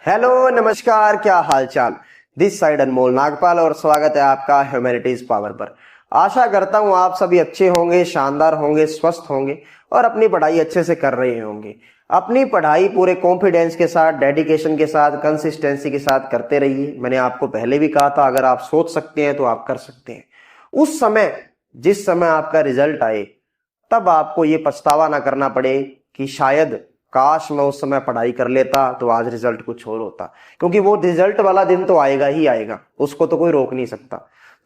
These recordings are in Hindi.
हेलो नमस्कार, क्या हाल चाल। दिस साइड अनमोल नागपाल और स्वागत है आपका ह्यूमैनिटीज पावर पर। आशा करता हूं आप सभी अच्छे होंगे, शानदार होंगे, स्वस्थ होंगे और अपनी पढ़ाई अच्छे से कर रहे होंगे। अपनी पढ़ाई पूरे कॉन्फिडेंस के साथ, डेडिकेशन के साथ, कंसिस्टेंसी के साथ करते रहिए। मैंने आपको पहले भी कहा था, अगर आप सोच सकते हैं तो आप कर सकते हैं। उस समय जिस समय आपका रिजल्ट आए तब आपको ये पछतावा ना करना पड़े कि शायद काश मैं उस समय पढ़ाई कर लेता तो आज रिजल्ट कुछ और होता, क्योंकि वो रिजल्ट वाला दिन तो आएगा ही आएगा, उसको तो कोई रोक नहीं सकता।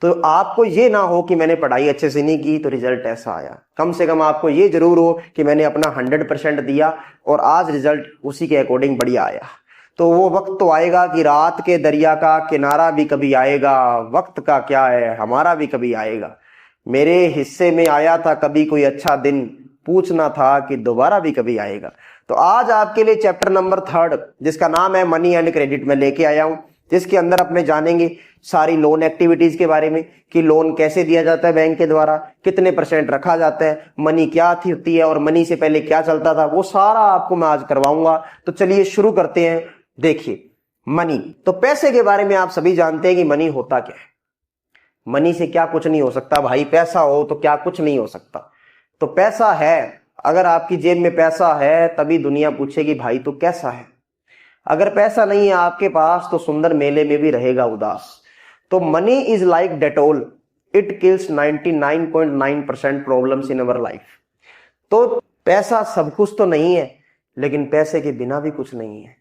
तो आपको ये ना हो कि मैंने पढ़ाई अच्छे से नहीं की तो रिजल्ट ऐसा आया। कम से कम आपको ये जरूर हो कि मैंने अपना 100% दिया और आज रिजल्ट उसी के अकॉर्डिंग बढ़िया आया। तो वो वक्त तो आएगा कि रात के दरिया का किनारा भी कभी आएगा, वक्त का क्या है हमारा भी कभी आएगा। मेरे हिस्से में आया था कभी कोई अच्छा दिन, पूछना था कि दोबारा भी कभी आएगा। तो आज आपके लिए चैप्टर नंबर 3 जिसका नाम है मनी एंड क्रेडिट में लेके आया हूं, जिसके अंदर अपने जानेंगे सारी लोन एक्टिविटीज के बारे में कि लोन कैसे दिया जाता है बैंक के द्वारा, कितने % रखा जाता है, मनी क्या होती है और मनी से पहले क्या चलता था, वो सारा आपको मैं आज करवाऊंगा। तो चलिए शुरू करते हैं। देखिए, मनी तो पैसे के बारे में आप सभी जानते हैं कि मनी होता क्या है। मनी से क्या कुछ नहीं हो सकता भाई, पैसा हो तो क्या कुछ नहीं हो सकता। तो पैसा है, अगर आपकी जेब में पैसा है तभी दुनिया पूछेगी भाई तो कैसा है। अगर पैसा नहीं है आपके पास तो सुंदर मेले में भी रहेगा उदास। तो money is like Dettol, it kills 99.9% problems in our life. तो पैसा सब कुछ तो नहीं है, लेकिन पैसे के बिना भी कुछ नहीं है।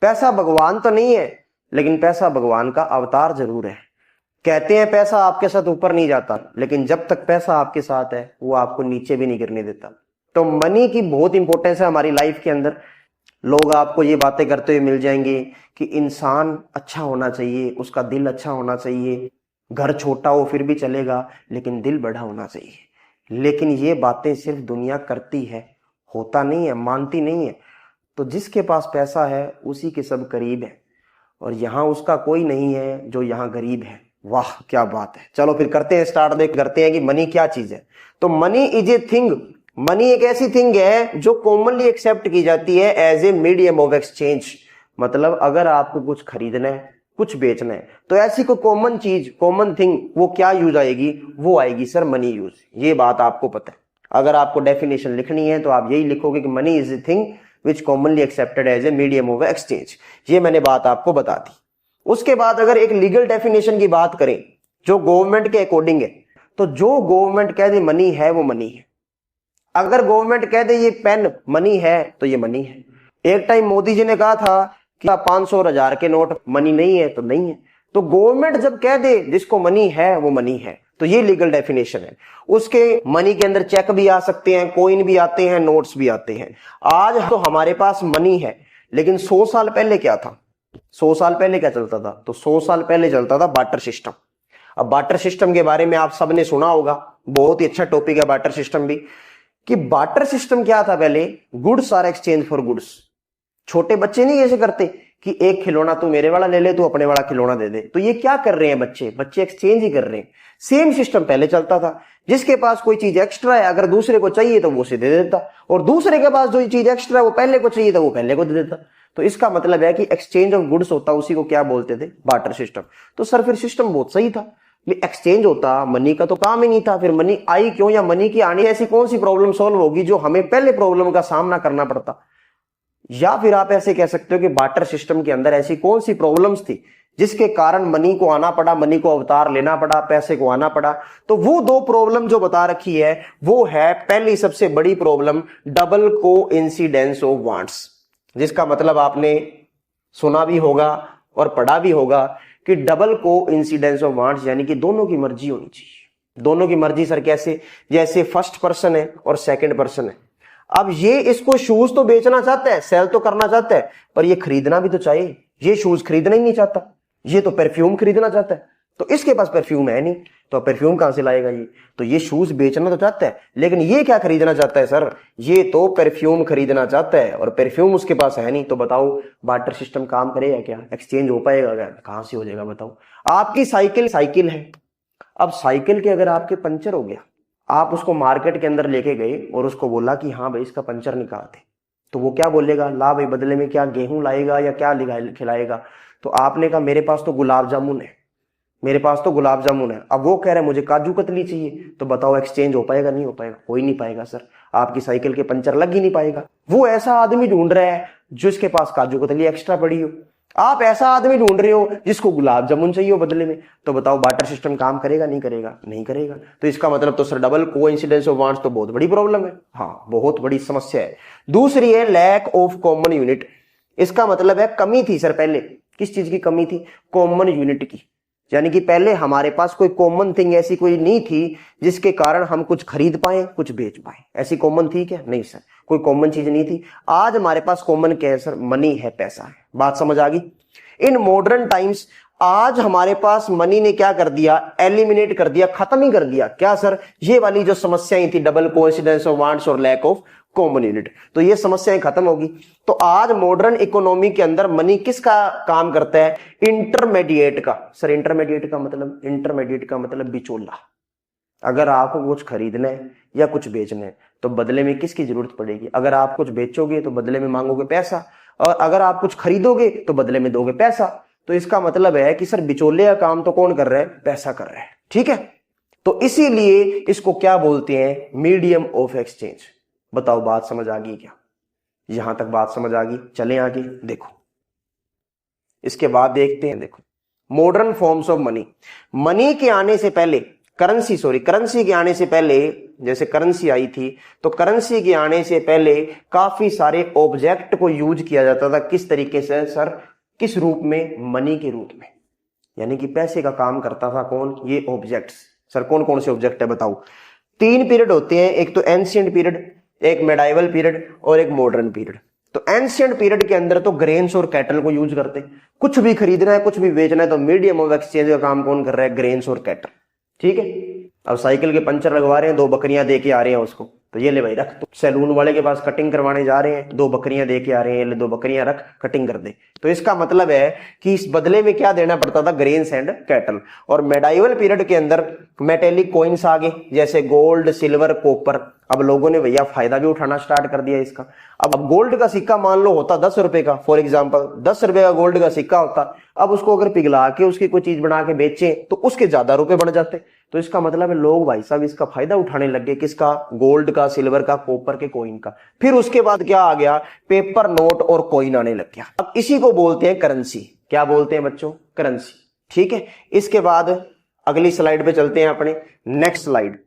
पैसा भगवान तो नहीं है, लेकिन पैसा भगवान का अवतार जरूर है। कहते हैं पैसा आपके साथ ऊपर नहीं जाता, लेकिन जब तक पैसा आपके साथ है वो आपको नीचे भी नहीं गिरने देता। तो मनी की बहुत इंपॉर्टेंस है हमारी लाइफ के अंदर। लोग आपको ये बातें करते हुए मिल जाएंगे कि इंसान अच्छा होना चाहिए, उसका दिल अच्छा होना चाहिए, घर छोटा हो फिर भी चलेगा लेकिन दिल बड़ा होना चाहिए। लेकिन ये बातें सिर्फ दुनिया करती है, होता नहीं है, मानती नहीं है। तो जिसके पास पैसा है उसी के सब करीब है, और यहां उसका कोई नहीं है जो यहां गरीब है। वाह क्या बात है। चलो फिर करते हैं स्टार्ट, करते हैं कि मनी क्या चीज है। तो money is a thing, money एक ऐसी थिंग है जो कॉमनली एक्सेप्ट की जाती है as a medium of exchange. मतलब अगर आपको कुछ खरीदना है, कुछ बेचना है, तो ऐसी कोई कॉमन चीज, कॉमन थिंग, वो क्या यूज आएगी? वो आएगी सर मनी यूज। ये बात आपको पता है। अगर आपको डेफिनेशन लिखनी है तो आप यही लिखोगे कि money is a thing which commonly accepted as a medium of exchange. ये मैंने बात आपको बता दी। उसके बाद अगर एक लीगल डेफिनेशन की बात करें जो गवर्नमेंट के अकॉर्डिंग है, तो जो गवर्नमेंट कह दे मनी है वो मनी है। अगर गवर्नमेंट कह दे ये पेन मनी है तो ये मनी है। एक टाइम मोदी जी ने कहा था कि 500 और 1000 के नोट मनी नहीं है तो नहीं है। तो गवर्नमेंट जब कह दे जिसको मनी है वो मनी है, तो ये लीगल डेफिनेशन है। उसके मनी के अंदर चेक भी आ सकते हैं, कॉइन भी आते हैं, नोट्स भी आते हैं। आज तो हमारे पास मनी है, लेकिन 100 साल पहले क्या था? 100 साल पहले क्या चलता था? तो 100 साल पहले चलता था बार्टर सिस्टम। अब बार्टर सिस्टम के बारे में आप सबने सुना होगा, बहुत ही अच्छा टॉपिक है बार्टर सिस्टम भी। कि बार्टर सिस्टम क्या था पहले? Goods are exchange for goods. छोटे बच्चे नहीं ऐसे करते कि एक खिलौना तू मेरे वाला ले ले, तू अपने वाला खिलौना दे दे। तो ये क्या कर रहे हैं बच्चे? बच्चे एक्सचेंज ही कर रहे हैं। सेम सिस्टम पहले चलता था। जिसके पास कोई चीज एक्स्ट्रा है, अगर दूसरे को चाहिए तो वो उसे दे देता, और दूसरे के पास जो चीज एक्स्ट्रा है वो पहले को चाहिए तो वो पहले को दे देता। तो इसका मतलब है कि एक्सचेंज ऑफ गुड्स होता, उसी को क्या बोलते थे? Barter system. तो सर फिर सिस्टम बहुत सही था, एक्सचेंज होता, मनी का तो काम ही नहीं था। फिर मनी आई क्यों? या मनी की आने ऐसी कौन सी प्रॉब्लम सॉल्व होगी जो हमें पहले प्रॉब्लम का सामना करना पड़ता? या फिर आप ऐसे कह सकते हो कि बार्टर सिस्टम के अंदर ऐसी कौन सी प्रॉब्लम्स थी जिसके कारण मनी को आना पड़ा, मनी को अवतार लेना पड़ा, पैसे को आना पड़ा? तो वो 2 प्रॉब्लम जो बता रखी है वो है, पहली सबसे बड़ी प्रॉब्लम डबल को इंसिडेंस ऑफ वांट्स। जिसका मतलब आपने सुना भी होगा और पढ़ा भी होगा कि डबल को इंसिडेंस ऑफ वांट्स, यानी कि दोनों की मर्जी होनी चाहिए। दोनों की मर्जी सर कैसे? जैसे फर्स्ट पर्सन है और सेकंड पर्सन है। अब ये इसको शूज तो बेचना चाहता है, सेल तो करना चाहता है, पर ये खरीदना भी तो चाहिए। ये शूज खरीदना ही नहीं चाहता, ये तो परफ्यूम खरीदना चाहता है। तो इसके पास परफ्यूम है नहीं, तो परफ्यूम कहां से लाएगा ये? तो ये शूज बेचना तो चाहता है, लेकिन ये क्या खरीदना चाहता है सर? ये तो परफ्यूम खरीदना चाहता है, और परफ्यूम उसके पास है नहीं। तो बताओ बार्टर सिस्टम काम करेगा क्या? एक्सचेंज हो पाएगा क्या? कहां से हो जाएगा बताओ? आपकी साइकिल है। अब साइकिल के अगर आपके पंचर हो गया, आप उसको मार्केट के अंदर लेके गए और उसको बोला कि हाँ भाई इसका पंचर निकाल दे, तो वो क्या बोलेगा, ला भाई बदले में क्या गेहूं लाएगा या क्या खिलाएगा। तो आपने कहा मेरे पास तो गुलाब जामुन है, मेरे पास तो गुलाब जामुन है। अब वो कह रहा है मुझे काजू कतली चाहिए, तो बताओ एक्सचेंज हो पाएगा, नहीं हो पाएगा, हो ही नहीं पाएगा सर। आपकी साइकिल के पंचर लग ही नहीं पाएगा। वो ऐसा आदमी ढूंढ रहा है जिसके पास काजू कतली एक्स्ट्रा पड़ी हो, आप ऐसा आदमी ढूंढ रहे हो जिसको गुलाब जामुन चाहिए हो बदले में। तो बताओ बार्टर सिस्टम काम करेगा, नहीं करेगा, नहीं करेगा। तो इसका मतलब तो sir double coincidence of wants तो बहुत बड़ी प्रॉब्लम है, हाँ बहुत बड़ी समस्या है। दूसरी है लैक ऑफ कॉमन यूनिट। इसका मतलब है कमी थी सर पहले, किस चीज की कमी थी, कॉमन यूनिट की। यानी कि पहले हमारे पास कोई कॉमन थिंग ऐसी कोई नहीं थी जिसके कारण हम कुछ खरीद पाए कुछ बेच पाए। ऐसी कॉमन थी क्या, नहीं सर, कोई कॉमन चीज नहीं थी। आज हमारे पास कॉमन क्या है सर, मनी है, पैसा है। बात समझ आ गई। इन मॉडर्न टाइम्स आज हमारे पास मनी ने क्या कर दिया, एलिमिनेट कर दिया, खत्म ही कर दिया। क्या सर, ये वाली जो समस्याएं थी डबल कोइंसिडेंस ऑफ वांट्स और लैक ऑफ कॉमन यूनिट, तो ये समस्याएं खत्म होगी। तो आज मॉडर्न इकोनॉमी के अंदर मनी किसका काम करता है, इंटरमीडिएट का। सर इंटरमीडिएट का मतलब, इंटरमीडिएट का मतलब बिचौला। अगर आपको कुछ खरीदना है या कुछ बेचना है तो बदले में किसकी जरूरत पड़ेगी, अगर आप कुछ बेचोगे तो बदले में मांगोगे पैसा, और अगर आप कुछ खरीदोगे तो बदले में दोगे पैसा। तो इसका मतलब है कि सर बिचौले का काम तो कौन कर रहा है, पैसा कर रहा है, ठीक है। तो इसीलिए इसको क्या बोलते हैं, मीडियम ऑफ एक्सचेंज। बताओ बात समझ आ गई क्या, यहां तक बात समझ आ गई। चलें आगे, देखो इसके बाद देखते हैं, देखो modern forms of money. Money के आने से पहले करेंसी के आने से पहले, जैसे करेंसी आई थी, तो करेंसी के आने से पहले काफी सारे ऑब्जेक्ट को यूज किया जाता था। किस तरीके से सर, किस रूप में, मनी के रूप में। यानी कि पैसे का काम करता था कौन, ये ऑब्जेक्ट्स। सर कौन कौन से ऑब्जेक्ट है बताओ। 3 पीरियड होते हैं, एक तो एंशिएंट पीरियड, एक मेडाइवल पीरियड और एक मॉडर्न पीरियड। तो एंशिएंट पीरियड के अंदर तो ग्रेन्स और कैटल को यूज करते हैं। कुछ भी खरीदना है, कुछ भी बेचना है, तो मीडियम ऑफ एक्सचेंज का काम कौन कर रहा है, ग्रेन्स और कैटल, ठीक है। अब साइकिल के पंचर लगवा रहे हैं, 2 बकरियां दे के आ रहे हैं उसको, तो ये ले भाई रख। तो सैलून वाले के पास कटिंग करवाने जा रहे हैं, 2 बकरियां दे के आ रहे हैं, ले 2 बकरियां रख, कटिंग कर दे। तो इसका मतलब है कि इस बदले में क्या देना पड़ता था, ग्रेन्स एंड कैटल। और मेडाइवल पीरियड के अंदर मेटेलिक कॉइन्स आ गए, जैसे गोल्ड, सिल्वर, कॉपर। अब लोगों ने भैया फायदा भी उठाना स्टार्ट कर दिया इसका। अब गोल्ड का सिक्का मान लो होता 10 रुपए का, फॉर एग्जाम्पल 10 रुपए का गोल्ड का सिक्का होता, अब उसको अगर पिघला के उसकी कोई चीज बना के बेचे तो उसके ज्यादा रुपए बढ़ जाते। तो इसका मतलब है लोग भाई साहब इसका फायदा उठाने लग गए, किसका, गोल्ड का, सिल्वर का, कॉपर के कॉइन का। फिर उसके बाद क्या आ गया, पेपर नोट और कॉइन आने लग गया। अब इसी को बोलते हैं करेंसी। क्या बोलते हैं बच्चों, करेंसी, ठीक है। इसके बाद अगली स्लाइड पे चलते हैं अपने, नेक्स्ट स्लाइड।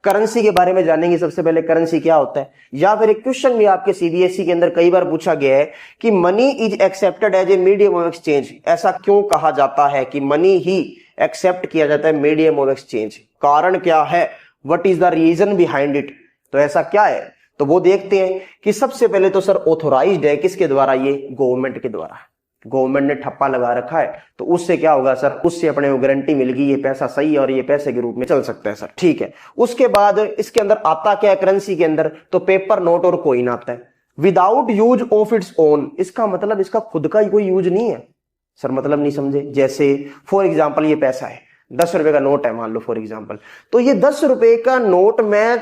करेंसी के बारे में जानेंगे सबसे पहले, करेंसी क्या होता है। या फिर एक क्वेश्चन भी आपके सीबीएसई के अंदर कई बार पूछा गया है कि money is accepted as a medium of exchange. ऐसा क्यों कहा जाता है कि मनी ही एक्सेप्ट किया जाता है मीडियम ऑफ एक्सचेंज, कारण क्या है, what is the reason behind it. तो ऐसा क्या है, तो वो देखते हैं कि सबसे पहले तो सर ऑथोराइज्ड है किसके द्वारा, ये गवर्नमेंट के द्वारा। गवर्नमेंट ने ठप्पा लगा रखा है, तो उससे क्या होगा सर, उससे अपने को गारंटी मिल गई ये पैसा सही है और ये पैसे के रूप में चल सकता है सर, ठीक है। उसके बाद इसके अंदर आता क्या है, करेंसी के अंदर तो पेपर नोट और कॉइन आता है, without use of its own. इसका मतलब इसका खुद का कोई यूज नहीं है सर, मतलब नहीं समझे। जैसे फॉर एग्जाम्पल ये पैसा है, 10 रुपए का नोट है मान लो फॉर एग्जाम्पल, तो ये 10 रुपए का नोट मैं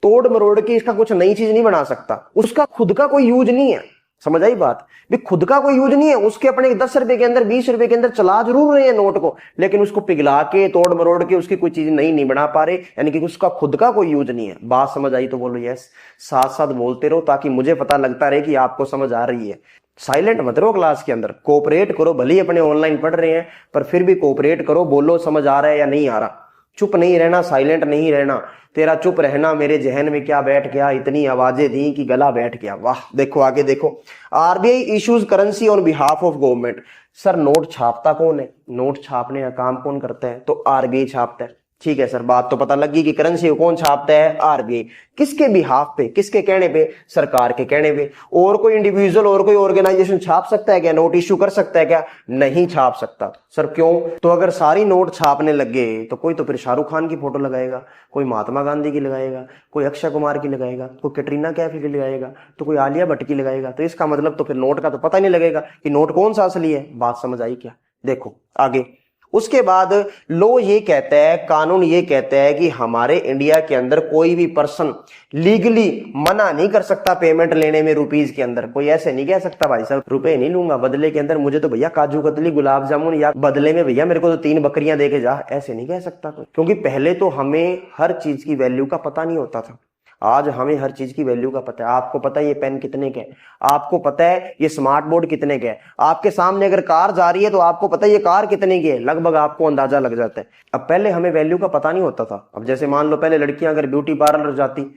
तोड़ मरोड़ के इसका कुछ नई चीज नहीं बना सकता, उसका खुद का कोई यूज नहीं है। समझ आई बात, भी खुद का कोई यूज नहीं है। उसके अपने 10 रुपए के अंदर, 20 रुपए के अंदर चला जरूर रहे हैं नोट को, लेकिन उसको पिघला के तोड़ मरोड़ के उसकी कोई चीज नई नहीं बना पा रहे, यानी कि उसका खुद का कोई यूज नहीं है। बात समझ आई तो बोलो यस, साथ साथ बोलते रहो ताकि मुझे पता लगता रहे कि आपको समझ आ रही है। साइलेंट मत रहो क्लास के अंदर, कोऑपरेट करो, भले ही अपने ऑनलाइन पढ़ रहे हैं पर फिर भी कोऑपरेट करो, बोलो समझ आ रहा है या नहीं आ रहा। चुप नहीं रहना, साइलेंट नहीं रहना। तेरा चुप रहना मेरे जहन में क्या बैठ गया, इतनी आवाजें दी कि गला बैठ गया। वाह, देखो आगे देखो, RBI issues currency on behalf of government. Sir note छापता कौन है, नोट छापने का काम कौन करता है, तो आरबीआई छापता है, ठीक है सर। बात तो पता लगी कि करेंसी को कौन छापता है, आरबीआई। किसके बिहाफ पे, किसके कहने पे, सरकार के कहने पे। और कोई इंडिविजुअल और कोई ऑर्गेनाइजेशन छाप सकता है क्या, नोट इश्यू कर सकता है क्या, नहीं छाप सकता सर। क्यों, तो अगर सारी नोट छापने लग गए तो कोई तो फिर शाहरुख खान की फोटो लगाएगा, कोई महात्मा गांधी की लगाएगा, कोई अक्षय कुमार की लगाएगा, कोई कैटरीना कैफ की लगाएगा, तो कोई आलिया भट्ट की लगाएगा। तो इसका मतलब तो फिर नोट का तो पता नहीं लगेगा कि नोट कौन सा असली है। बात समझ आई क्या, देखो आगे, उसके बाद लो ये कहता है, कानून ये कहता है कि हमारे इंडिया के अंदर कोई भी पर्सन लीगली मना नहीं कर सकता पेमेंट लेने में रुपीज के अंदर। कोई ऐसे नहीं कह सकता भाई साहब रुपए नहीं लूंगा, बदले के अंदर मुझे तो भैया काजू कतली गुलाब जामुन, या बदले में भैया मेरे को तो 3 बकरियां दे के जा, ऐसे नहीं कह सकता कोई। क्योंकि पहले तो हमें हर चीज की वैल्यू का पता नहीं होता था, आज हमें हर चीज की वैल्यू का पता है। आपको पता है ये पेन कितने का है, आपको पता है ये स्मार्ट बोर्ड कितने का है, आपके सामने अगर कार जा रही है तो आपको पता है ये कार कितने की है, लगभग आपको अंदाजा लग जाता है। अब पहले हमें वैल्यू का पता नहीं होता था। अब जैसे मान लो पहले लड़कियां अगर ब्यूटी पार्लर जाती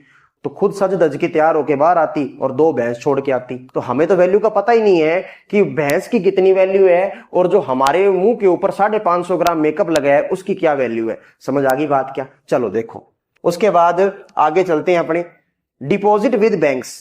तो खुद सज धज के तैयार होके बाहर आती और 2 भैंस छोड़ के आती। तो हमें तो वैल्यू का पता ही नहीं है कि भैंस की कितनी वैल्यू है और जो हमारे मुंह के ऊपर 550 ग्राम मेकअप लगा है उसकी क्या वैल्यू है। समझ आ गई बात क्या? चलो देखो, उसके बाद आगे चलते हैं अपने डिपॉजिट विद बैंक्स।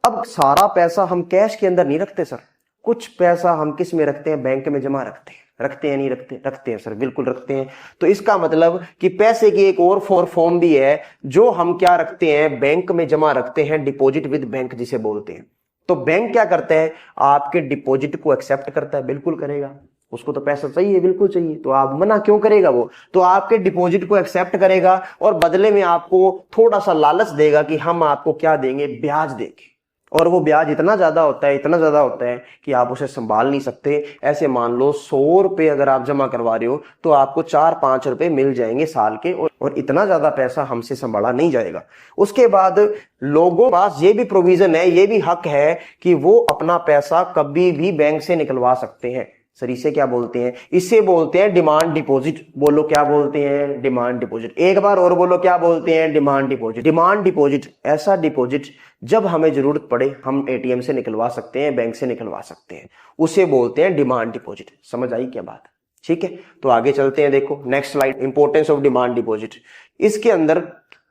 अब सारा पैसा हम कैश के अंदर नहीं रखते सर, कुछ पैसा हम किस में रखते हैं? बैंक में जमा रखते हैं। रखते हैं नहीं रखते? रखते हैं सर, बिल्कुल रखते हैं। तो इसका मतलब कि पैसे की एक और फॉर्म भी है जो हम क्या रखते हैं? बैंक में जमा रखते हैं, डिपॉजिट विद बैंक जिसे बोलते हैं। तो बैंक क्या करता है? आपके डिपॉजिट को एक्सेप्ट करता है, बिल्कुल करेगा, उसको तो पैसा चाहिए, बिल्कुल चाहिए, तो आप मना क्यों करेगा? वो तो आपके डिपॉजिट को एक्सेप्ट करेगा और बदले में आपको थोड़ा सा लालच देगा कि हम आपको क्या देंगे? ब्याज देंगे। और वो ब्याज इतना ज्यादा होता है, इतना ज्यादा होता है कि आप उसे संभाल नहीं सकते। ऐसे मान लो 100 रुपए अगर आप जमा करवा रहे हो तो आपको 4-5 रुपए मिल जाएंगे साल के, और इतना ज्यादा पैसा हमसे संभाला नहीं जाएगा। उसके बाद लोगों के पास ये भी प्रोविजन है, ये भी हक है कि वो अपना पैसा कभी भी बैंक से निकलवा सकते हैं। सर इसे क्या बोलते हैं? इसे बोलते हैं डिमांड डिपॉजिट। बोलो क्या बोलते हैं? Demand deposit. एक बार और बोलो क्या बोलते हैं? Demand deposit. डिमांड डिपॉजिट ऐसा डिपॉजिट जब हमें जरूरत पड़े हम एटीएम से निकलवा सकते हैं, बैंक से निकलवा सकते हैं, उसे बोलते हैं डिमांड डिपॉजिट। समझ आई क्या बात? ठीक है, तो आगे चलते हैं। देखो next slide, importance of demand deposit. इसके अंदर